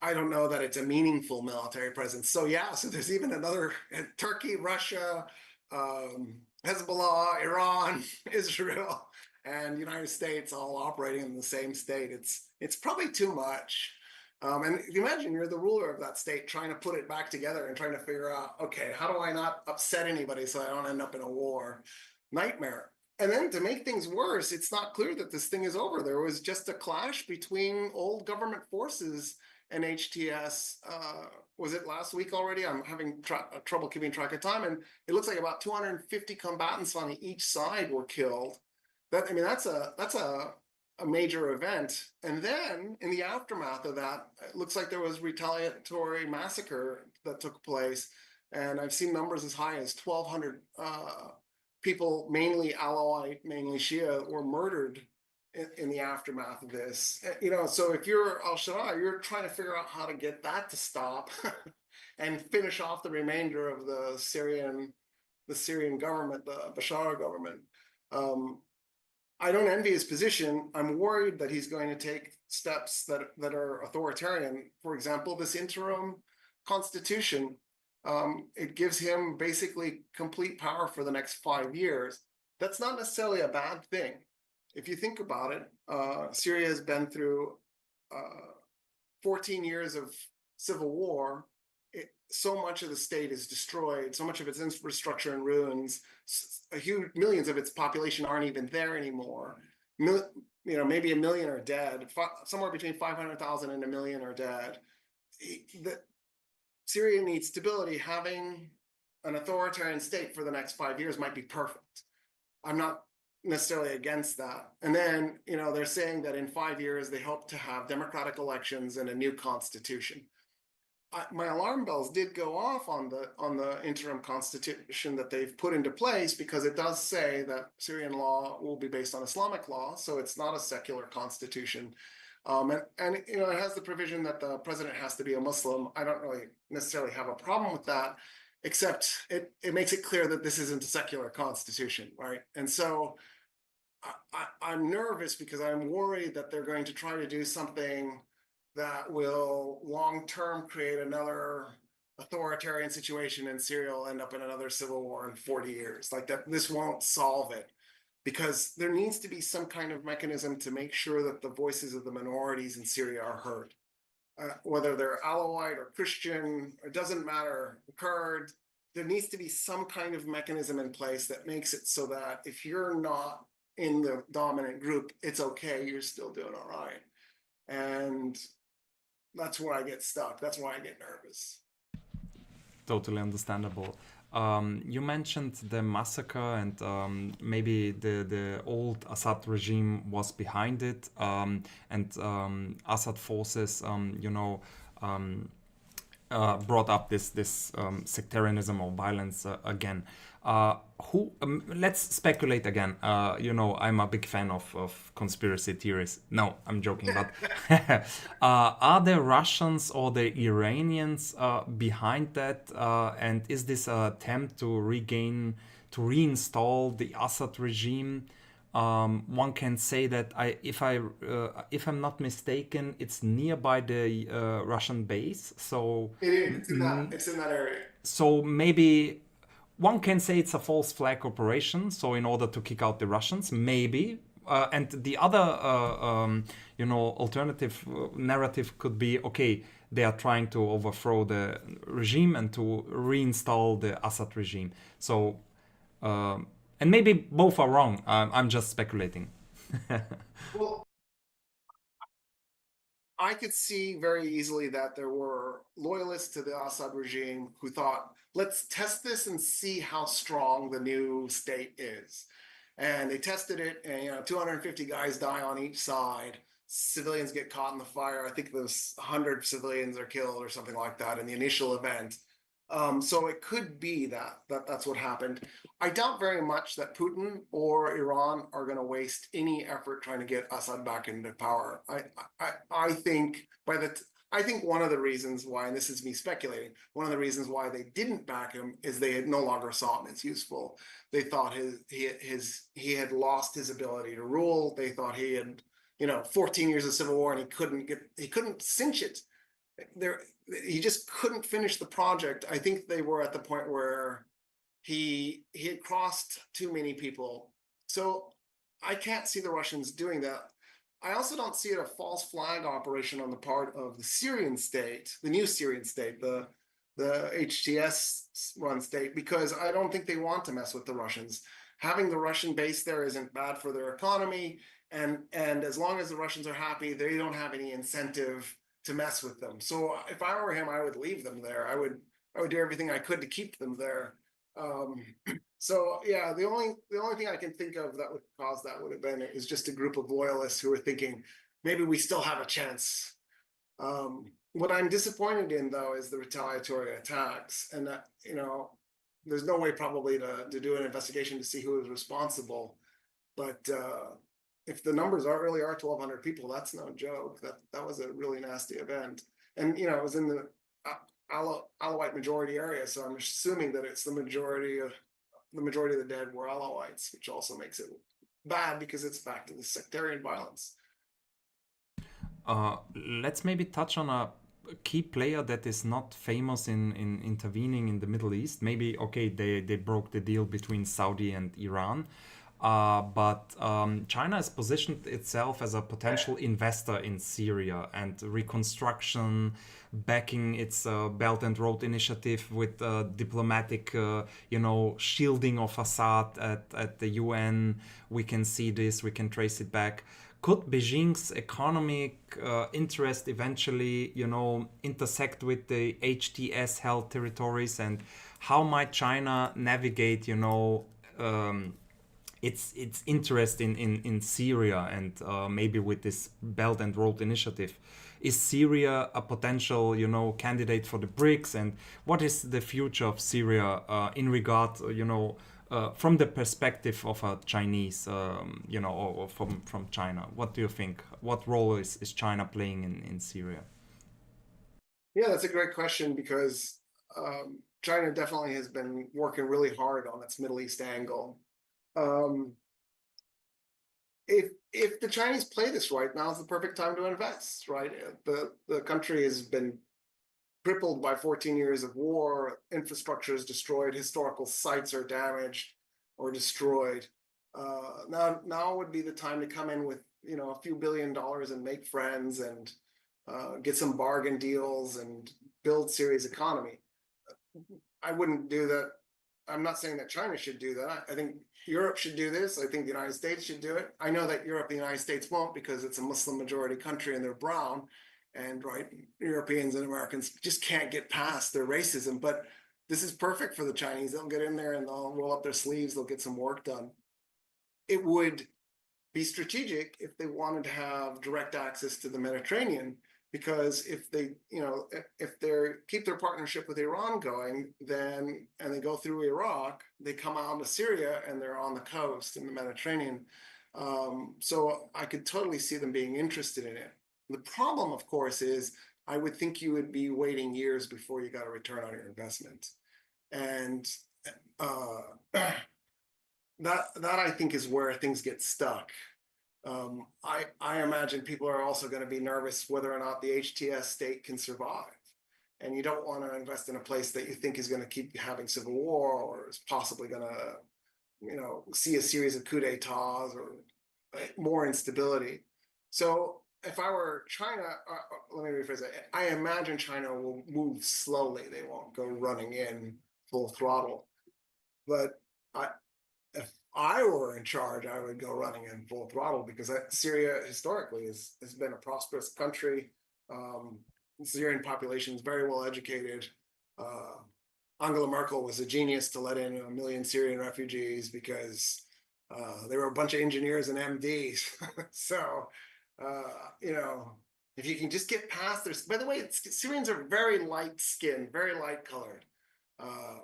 I don't know that it's a meaningful military presence. So yeah, so there's even another Turkey, Russia, Hezbollah, Iran, Israel, and United States all operating in the same state. It's probably too much. And if you imagine you're the ruler of that state trying to put it back together and trying to figure out, okay, how do I not upset anybody so I don't end up in a war? Nightmare. And then to make things worse, it's not clear that this thing is over. There was just a clash between old government forces and HTS. Was it last week already? I'm having trouble keeping track of time. And it looks like about 250 combatants on each side were killed. That's a major event. And then in the aftermath of that, it looks like there was retaliatory massacre that took place. And I've seen numbers as high as 1,200 people, mainly Alawite, mainly Shia, were murdered in the aftermath of this. So if you're al-Shabaab, you're trying to figure out how to get that to stop and finish off the remainder of the Syrian government, the Bashar government. I don't envy his position. I'm worried that he's going to take steps that are authoritarian. For example, this interim constitution, it gives him basically complete power for the next 5 years. That's not necessarily a bad thing. If you think about it, Syria has been through 14 years of civil war. So much of the state is destroyed, so much of its infrastructure in ruins, millions of its population aren't even there anymore. Maybe 1 million are dead, somewhere between 500,000 and 1 million are dead. Syria needs stability. Having an authoritarian state for the next 5 years might be perfect. I'm not necessarily against that. And then, they're saying that in 5 years, they hope to have democratic elections and a new constitution. My alarm bells did go off on the interim constitution that they've put into place, because it does say that Syrian law will be based on Islamic law, so it's not a secular constitution. And it has the provision that the president has to be a Muslim. I don't really necessarily have a problem with that, except it makes it clear that this isn't a secular constitution, right? And so I'm nervous because I'm worried that they're going to try to do something that will long-term create another authoritarian situation, and Syria will end up in another civil war in 40 years. Like that, this won't solve it, because there needs to be some kind of mechanism to make sure that the voices of the minorities in Syria are heard. Whether they're Alawite or Christian, it doesn't matter, Kurd, there needs to be some kind of mechanism in place that makes it so that if you're not in the dominant group, it's okay, you're still doing all right. And that's where I get stuck. That's why I get nervous. Totally understandable. You mentioned the massacre, and maybe the old Assad regime was behind it, and Assad forces, brought up this sectarianism or violence again. Let's speculate again. I'm a big fan of conspiracy theories. No, I'm joking. But are the Russians or the Iranians behind that? And is this an attempt to reinstall the Assad regime? One can say that if I'm not mistaken, it's nearby the Russian base. So it's in that area. So maybe one can say it's a false flag operation. So in order to kick out the Russians, maybe. And the other, alternative narrative could be, okay, they are trying to overthrow the regime and to reinstall the Assad regime. So, and maybe both are wrong. I'm just speculating. Well, I could see very easily that there were loyalists to the Assad regime who thought, let's test this and see how strong the new state is. And they tested it, and 250 guys die on each side. Civilians get caught in the fire. I think there's 100 civilians are killed or something like that in the initial event. So it could be that's what happened. I doubt very much that Putin or Iran are going to waste any effort trying to get Assad back into power. I think I think one of the reasons why, and this is me speculating, one of the reasons why they didn't back him is they had no longer saw him as useful. They thought he had lost his ability to rule. They thought he had 14 years of civil war and he couldn't cinch it. He just couldn't finish the project. I think they were at the point where he had crossed too many people. So I can't see the Russians doing that. I also don't see it a false flag operation on the part of the Syrian state, the new Syrian state, the HTS run state, because I don't think they want to mess with the Russians. Having the Russian base there isn't bad for their economy. And as long as the Russians are happy, they don't have any incentive to mess with them. So if I were him, I would leave them there. I would do everything I could to keep them there. So yeah, the only thing I can think of that would cause that would have been is just a group of loyalists who were thinking maybe we still have a chance. What I'm disappointed in though is the retaliatory attacks, and that there's no way probably to do an investigation to see who is responsible, but if the numbers really are 1,200 people, that's no joke. That was a really nasty event, and it was in the Alawite majority area, so I'm assuming that it's the majority of the dead were Alawites, which also makes it bad because it's back to the sectarian violence. Let's maybe touch on a key player that is not famous in intervening in the Middle East. Maybe, okay, they broke the deal between Saudi and Iran. But China has positioned itself as a potential investor in Syria and reconstruction, backing its Belt and Road Initiative with diplomatic, shielding of Assad at the UN. We can see this, we can trace it back. Could Beijing's economic interest eventually, intersect with the HTS-held territories, and how might China navigate, its interest in Syria and maybe with this Belt and Road Initiative? Is Syria a potential, candidate for the BRICS? And what is the future of Syria in regard, from the perspective of a Chinese, or from China? What do you think? What role is China playing in Syria? Yeah, that's a great question because China definitely has been working really hard on its Middle East angle. If the Chinese play this right, now is the perfect time to invest, right? The country has been crippled by 14 years of war, infrastructure is destroyed, historical sites are damaged or destroyed. Now would be the time to come in with a few $1 billion and make friends and get some bargain deals and build Syria's economy. I wouldn't do that. I'm not saying that China should do that. I think Europe should do this. I think the United States should do it. I know that Europe and the United States won't because it's a Muslim majority country and they're brown. And Europeans and Americans just can't get past their racism. But this is perfect for the Chinese. They'll get in there and they'll roll up their sleeves. They'll get some work done. It would be strategic if they wanted to have direct access to the Mediterranean, because if they keep their partnership with Iran going, then and they go through Iraq, they come out to Syria and they're on the coast in the Mediterranean. So I could totally see them being interested in it. The problem, of course, is I would think you would be waiting years before you got a return on your investment, and that I think is where things get stuck. I imagine people are also going to be nervous whether or not the HTS state can survive. And you don't want to invest in a place that you think is going to keep having civil war or is possibly going to, see a series of coups d'etats or more instability. So if I were China, let me rephrase it. I imagine China will move slowly. They won't go running in full throttle. But if I were in charge, I would go running in full throttle because Syria historically has been a prosperous country. The Syrian population is very well educated. Angela Merkel was a genius to let in 1 million Syrian refugees because they were a bunch of engineers and MDs. So, if you can just get past this, by the way, Syrians are very light skinned, very light colored.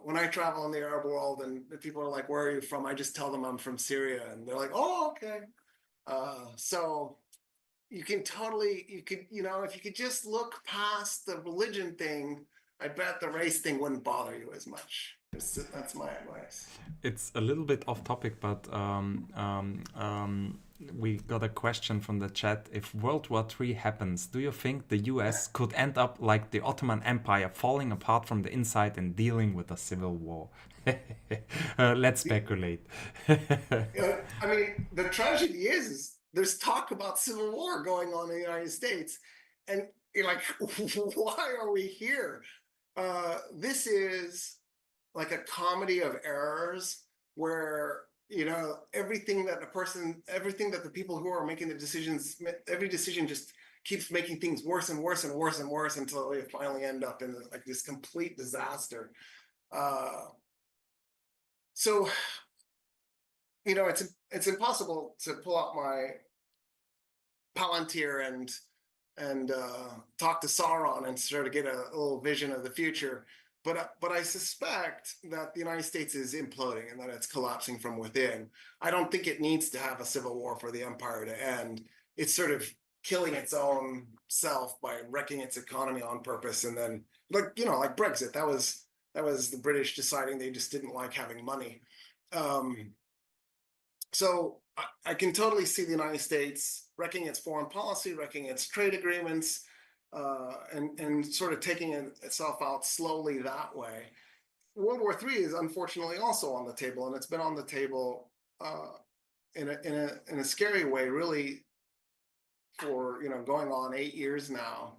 When I travel in the Arab world and people are like, where are you from? I just tell them I'm from Syria. And they're like, oh, okay. So you can totally, if you could just look past the religion thing, I bet the race thing wouldn't bother you as much. That's my advice. It's a little bit off topic, but we got a question from the chat. If World War III happens, do you think the US could end up like the Ottoman Empire, falling apart from the inside and dealing with a civil war? Let's speculate. I mean, the tragedy is there's talk about civil war going on in the United States. And you're like, why are we here? This is like a comedy of errors where, everything that the people who are making the decisions, every decision just keeps making things worse and worse and worse and worse until we finally end up in like this complete disaster. So, it's impossible to pull out my Palantir and talk to Sauron and sort of get a little vision of the future. But I suspect that the United States is imploding and that it's collapsing from within. I don't think it needs to have a civil war for the empire to end. It's sort of killing its own self by wrecking its economy on purpose. And then, like Brexit, that was the British deciding they just didn't like having money. So I can totally see the United States wrecking its foreign policy, wrecking its trade agreements, and sort of taking itself out slowly that way. World War III is unfortunately also on the table, and it's been on the table in a scary way, really, for going on 8 years now.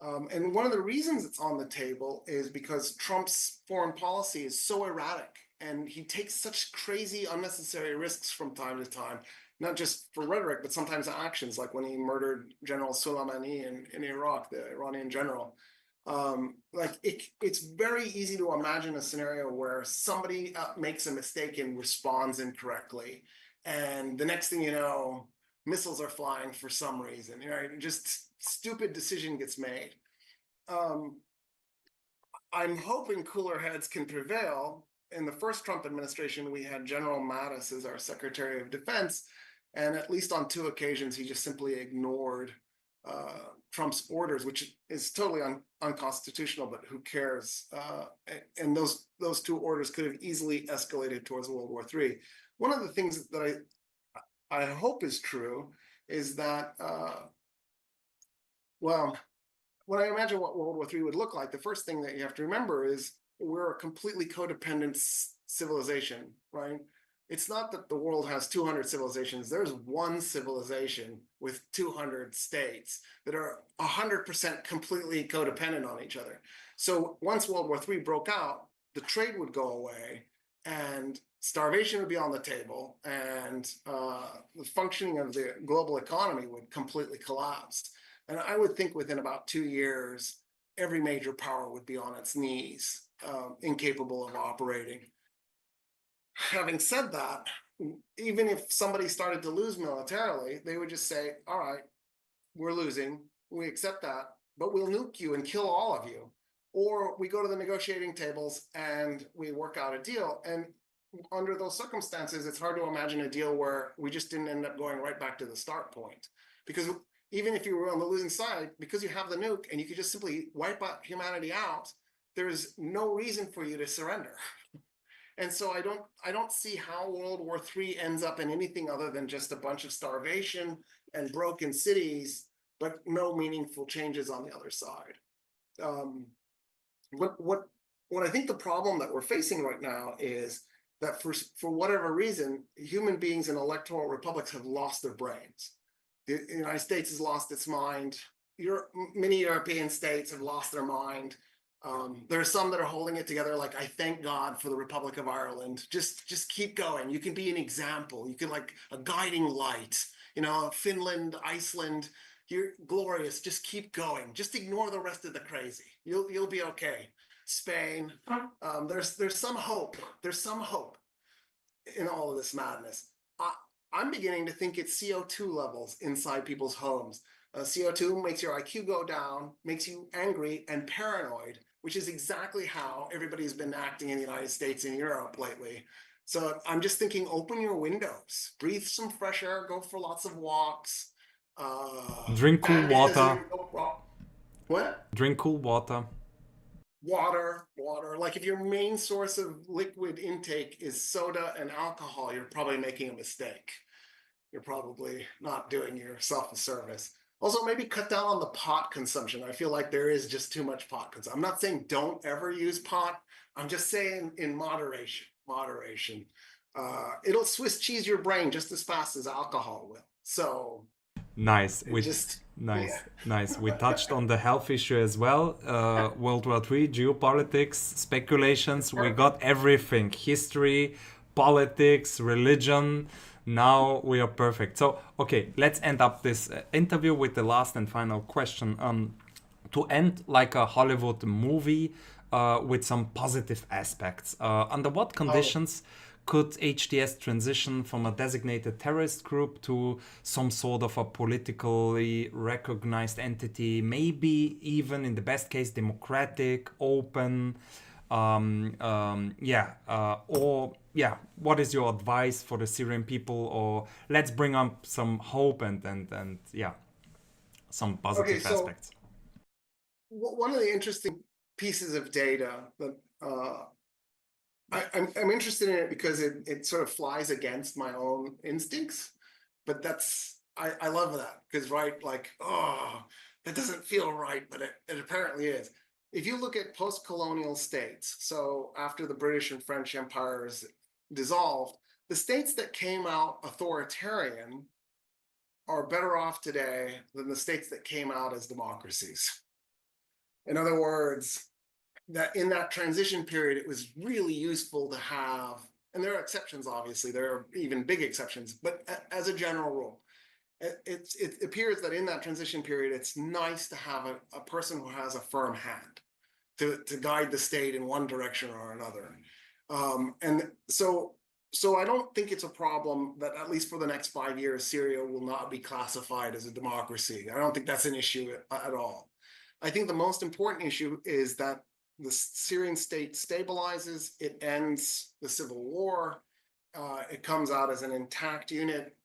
And one of the reasons it's on the table is because Trump's foreign policy is so erratic, and he takes such crazy, unnecessary risks from time to time, not just for rhetoric, but sometimes actions, like when he murdered General Soleimani in Iraq, the Iranian general. It's very easy to imagine a scenario where somebody makes a mistake and responds incorrectly, and the next thing you know, missiles are flying for some reason. Just stupid decision gets made. I'm hoping cooler heads can prevail. In the first Trump administration, we had General Mattis as our Secretary of Defense, and at least on 2 occasions, he just simply ignored Trump's orders, which is totally unconstitutional, but who cares? And those 2 orders could have easily escalated towards World War III. One of the things that I hope is true is that, when I imagine what World War III would look like, the first thing that you have to remember is we're a completely codependent civilization, right? It's not that the world has 200 civilizations. There's one civilization with 200 states that are 100% completely codependent on each other. So once World War III broke out, the trade would go away and starvation would be on the table, and the functioning of the global economy would completely collapse. And I would think within about 2 years, every major power would be on its knees, incapable of operating. Having said that, even if somebody started to lose militarily, they would just say, all right, we're losing, we accept that, but we'll nuke you and kill all of you. Or we go to the negotiating tables and we work out a deal. And under those circumstances, it's hard to imagine a deal where we just didn't end up going right back to the start point. Because even if you were on the losing side, because you have the nuke and you could just simply wipe out humanity out, there's no reason for you to surrender. And so I don't see how World War III ends up in anything other than just a bunch of starvation and broken cities, but no meaningful changes on the other side. What I think the problem that we're facing right now is that for whatever reason, human beings in electoral republics have lost their brains. The United States has lost its mind. Many European states have lost their mind. There are some that are holding it together. Like, I thank God for the Republic of Ireland. Just keep going. You can be an example. You can, like, a guiding light. Finland, Iceland, you're glorious. Just keep going. Just ignore the rest of the crazy. You'll be okay. Spain. There's some hope. There's some hope in all of this madness. I'm beginning to think it's CO2 levels inside people's homes. CO2 makes your IQ go down, makes you angry and paranoid, which is exactly how everybody's been acting in the United States and Europe lately. So I'm just thinking, open your windows, breathe some fresh air, go for lots of walks, Drink cool bad decisions. water. What? Drink cool water. Water. Like if your main source of liquid intake is soda and alcohol, you're probably making a mistake. You're probably not doing yourself a service. Also, maybe cut down on the pot consumption. I feel like there is just too much pot consumption. I'm not saying don't ever use pot. I'm just saying in moderation. Moderation. It'll Swiss cheese your brain just as fast as alcohol will. So Nice. yeah. Nice. We touched on the health issue as well. World War III, geopolitics, speculations. We got everything: history, politics, religion. Now we are perfect. So, okay, let's end up this interview with the last and final question. To end like a Hollywood movie with some positive aspects. Under what conditions could HTS transition from a designated terrorist group to some sort of a politically recognized entity, maybe even in the best case democratic, open, what is your advice for the Syrian people? Or let's bring up some hope and some positive aspects. One of the interesting pieces of data that I'm interested in it because it sort of flies against my own instincts, but I love that because that doesn't feel right, but it apparently is. If you look at post-colonial states, so after the British and French empires dissolved, the states that came out authoritarian are better off today than the states that came out as democracies. In other words, that in that transition period, it was really useful to have, and there are exceptions, obviously, there are even big exceptions, but as a general rule, it appears that in that transition period, it's nice to have a person who has a firm hand to guide the state in one direction or another. And so I don't think it's a problem that at least for the next 5 years, Syria will not be classified as a democracy. I don't think that's an issue at all. I think the most important issue is that the Syrian state stabilizes, it ends the civil war, it comes out as an intact unit,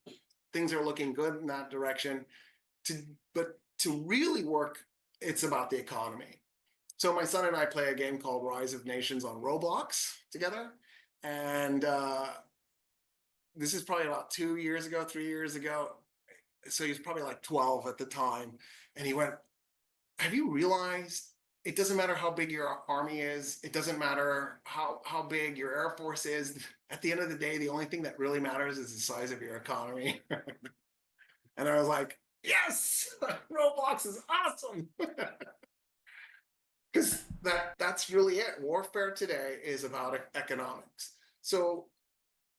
things are looking good in that direction. But to really work, it's about the economy. So my son and I play a game called Rise of Nations on Roblox together. And this is probably about 2 years ago, 3 years ago. So he's probably like 12 at the time. And he went, have you realized it doesn't matter how big your army is. It doesn't matter how big your Air Force is. At the end of the day, the only thing that really matters is the size of your economy. And I was like, yes, Roblox is awesome. Because that's really it. Warfare today is about economics. So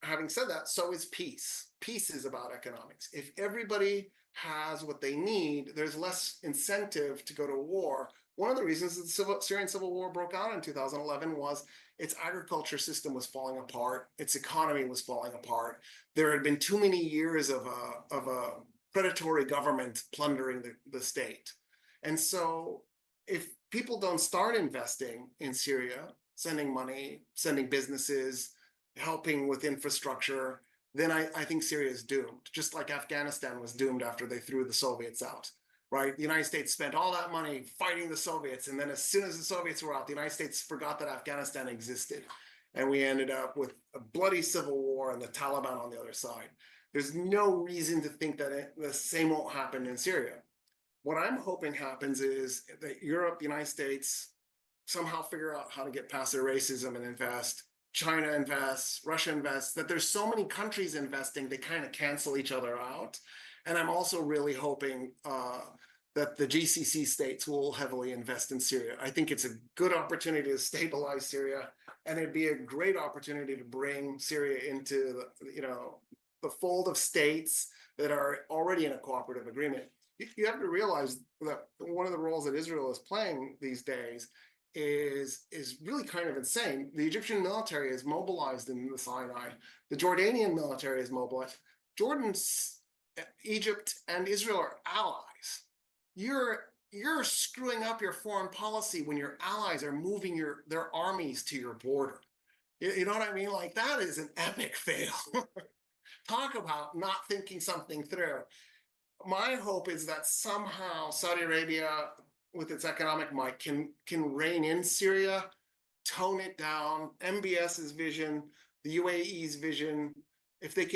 having said that, so is peace. Peace is about economics. If everybody has what they need, there's less incentive to go to war. One of the reasons that the Syrian civil war broke out in 2011 was its agriculture system was falling apart, its economy was falling apart. There had been too many years of a predatory government plundering the state. And so if people don't start investing in Syria, sending money, sending businesses, helping with infrastructure, then I think Syria is doomed, just like Afghanistan was doomed after they threw the Soviets out. Right? The United States spent all that money fighting the Soviets. And then as soon as the Soviets were out, the United States forgot that Afghanistan existed. And we ended up with a bloody civil war and the Taliban on the other side. There's no reason to think that the same won't happen in Syria. What I'm hoping happens is that Europe, the United States, somehow figure out how to get past their racism and invest. China invests, Russia invests, that there's so many countries investing, they kind of cancel each other out. And I'm also really hoping that the GCC states will heavily invest in Syria. I think it's a good opportunity to stabilize Syria, and it'd be a great opportunity to bring Syria into the fold of states that are already in a cooperative agreement. You have to realize that one of the roles that Israel is playing these days is really kind of insane. The Egyptian military is mobilized in the Sinai. The Jordanian military is mobilized. Egypt and Israel are allies. you're screwing up your foreign policy when your allies are moving their armies to your border. You know what I mean? Like, that is an epic fail. Talk about not thinking something through. My hope is that somehow Saudi Arabia, with its economic might, can rein in Syria, tone it down. MBS's vision, the UAE's vision, if they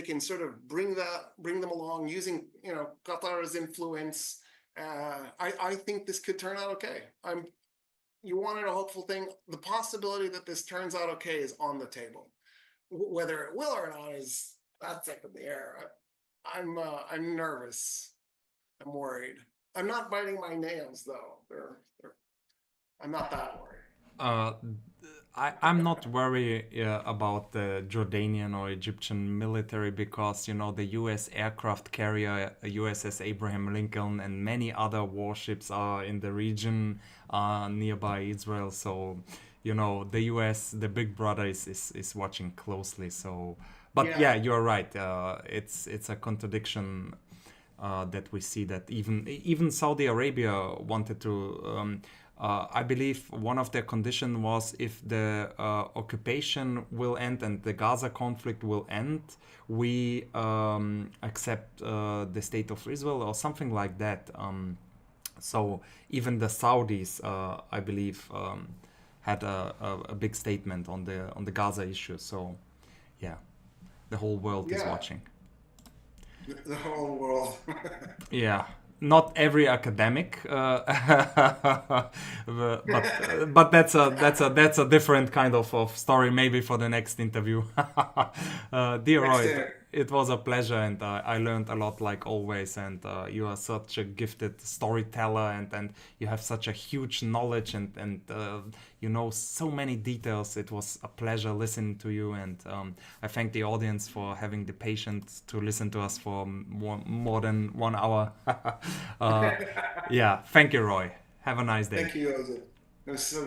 can sort of bring them along using, you know, Qatar's influence, I think this could turn out okay. You wanted a hopeful thing. The possibility that this turns out okay is on the table. Whether it will or not that's up in the air. I'm nervous. I'm worried. I'm not biting my nails though. I'm not that worried. Uh, I'm not worried about the Jordanian or Egyptian military because, you know, the US aircraft carrier USS Abraham Lincoln and many other warships are in the region nearby Israel. So, you know, the US, the big brother is watching closely. So, but yeah, you're right. It's a contradiction that we see that even Saudi Arabia wanted to. I believe one of their conditions was if the occupation will end and the Gaza conflict will end, we accept the state of Israel or something like that. So even the Saudis, I believe, had a big statement on the Gaza issue. So yeah, the whole world is watching. The whole world. Yeah, not every academic, but that's a different kind of story maybe for the next interview. Dear Roy, it was a pleasure, and I learned a lot like always. And you are such a gifted storyteller, and you have such a huge knowledge, and you know so many details. It was a pleasure listening to you, and I thank the audience for having the patience to listen to us for more than 1 hour. Yeah, thank you, Roy. Have a nice day. Thank you, Josef. It was so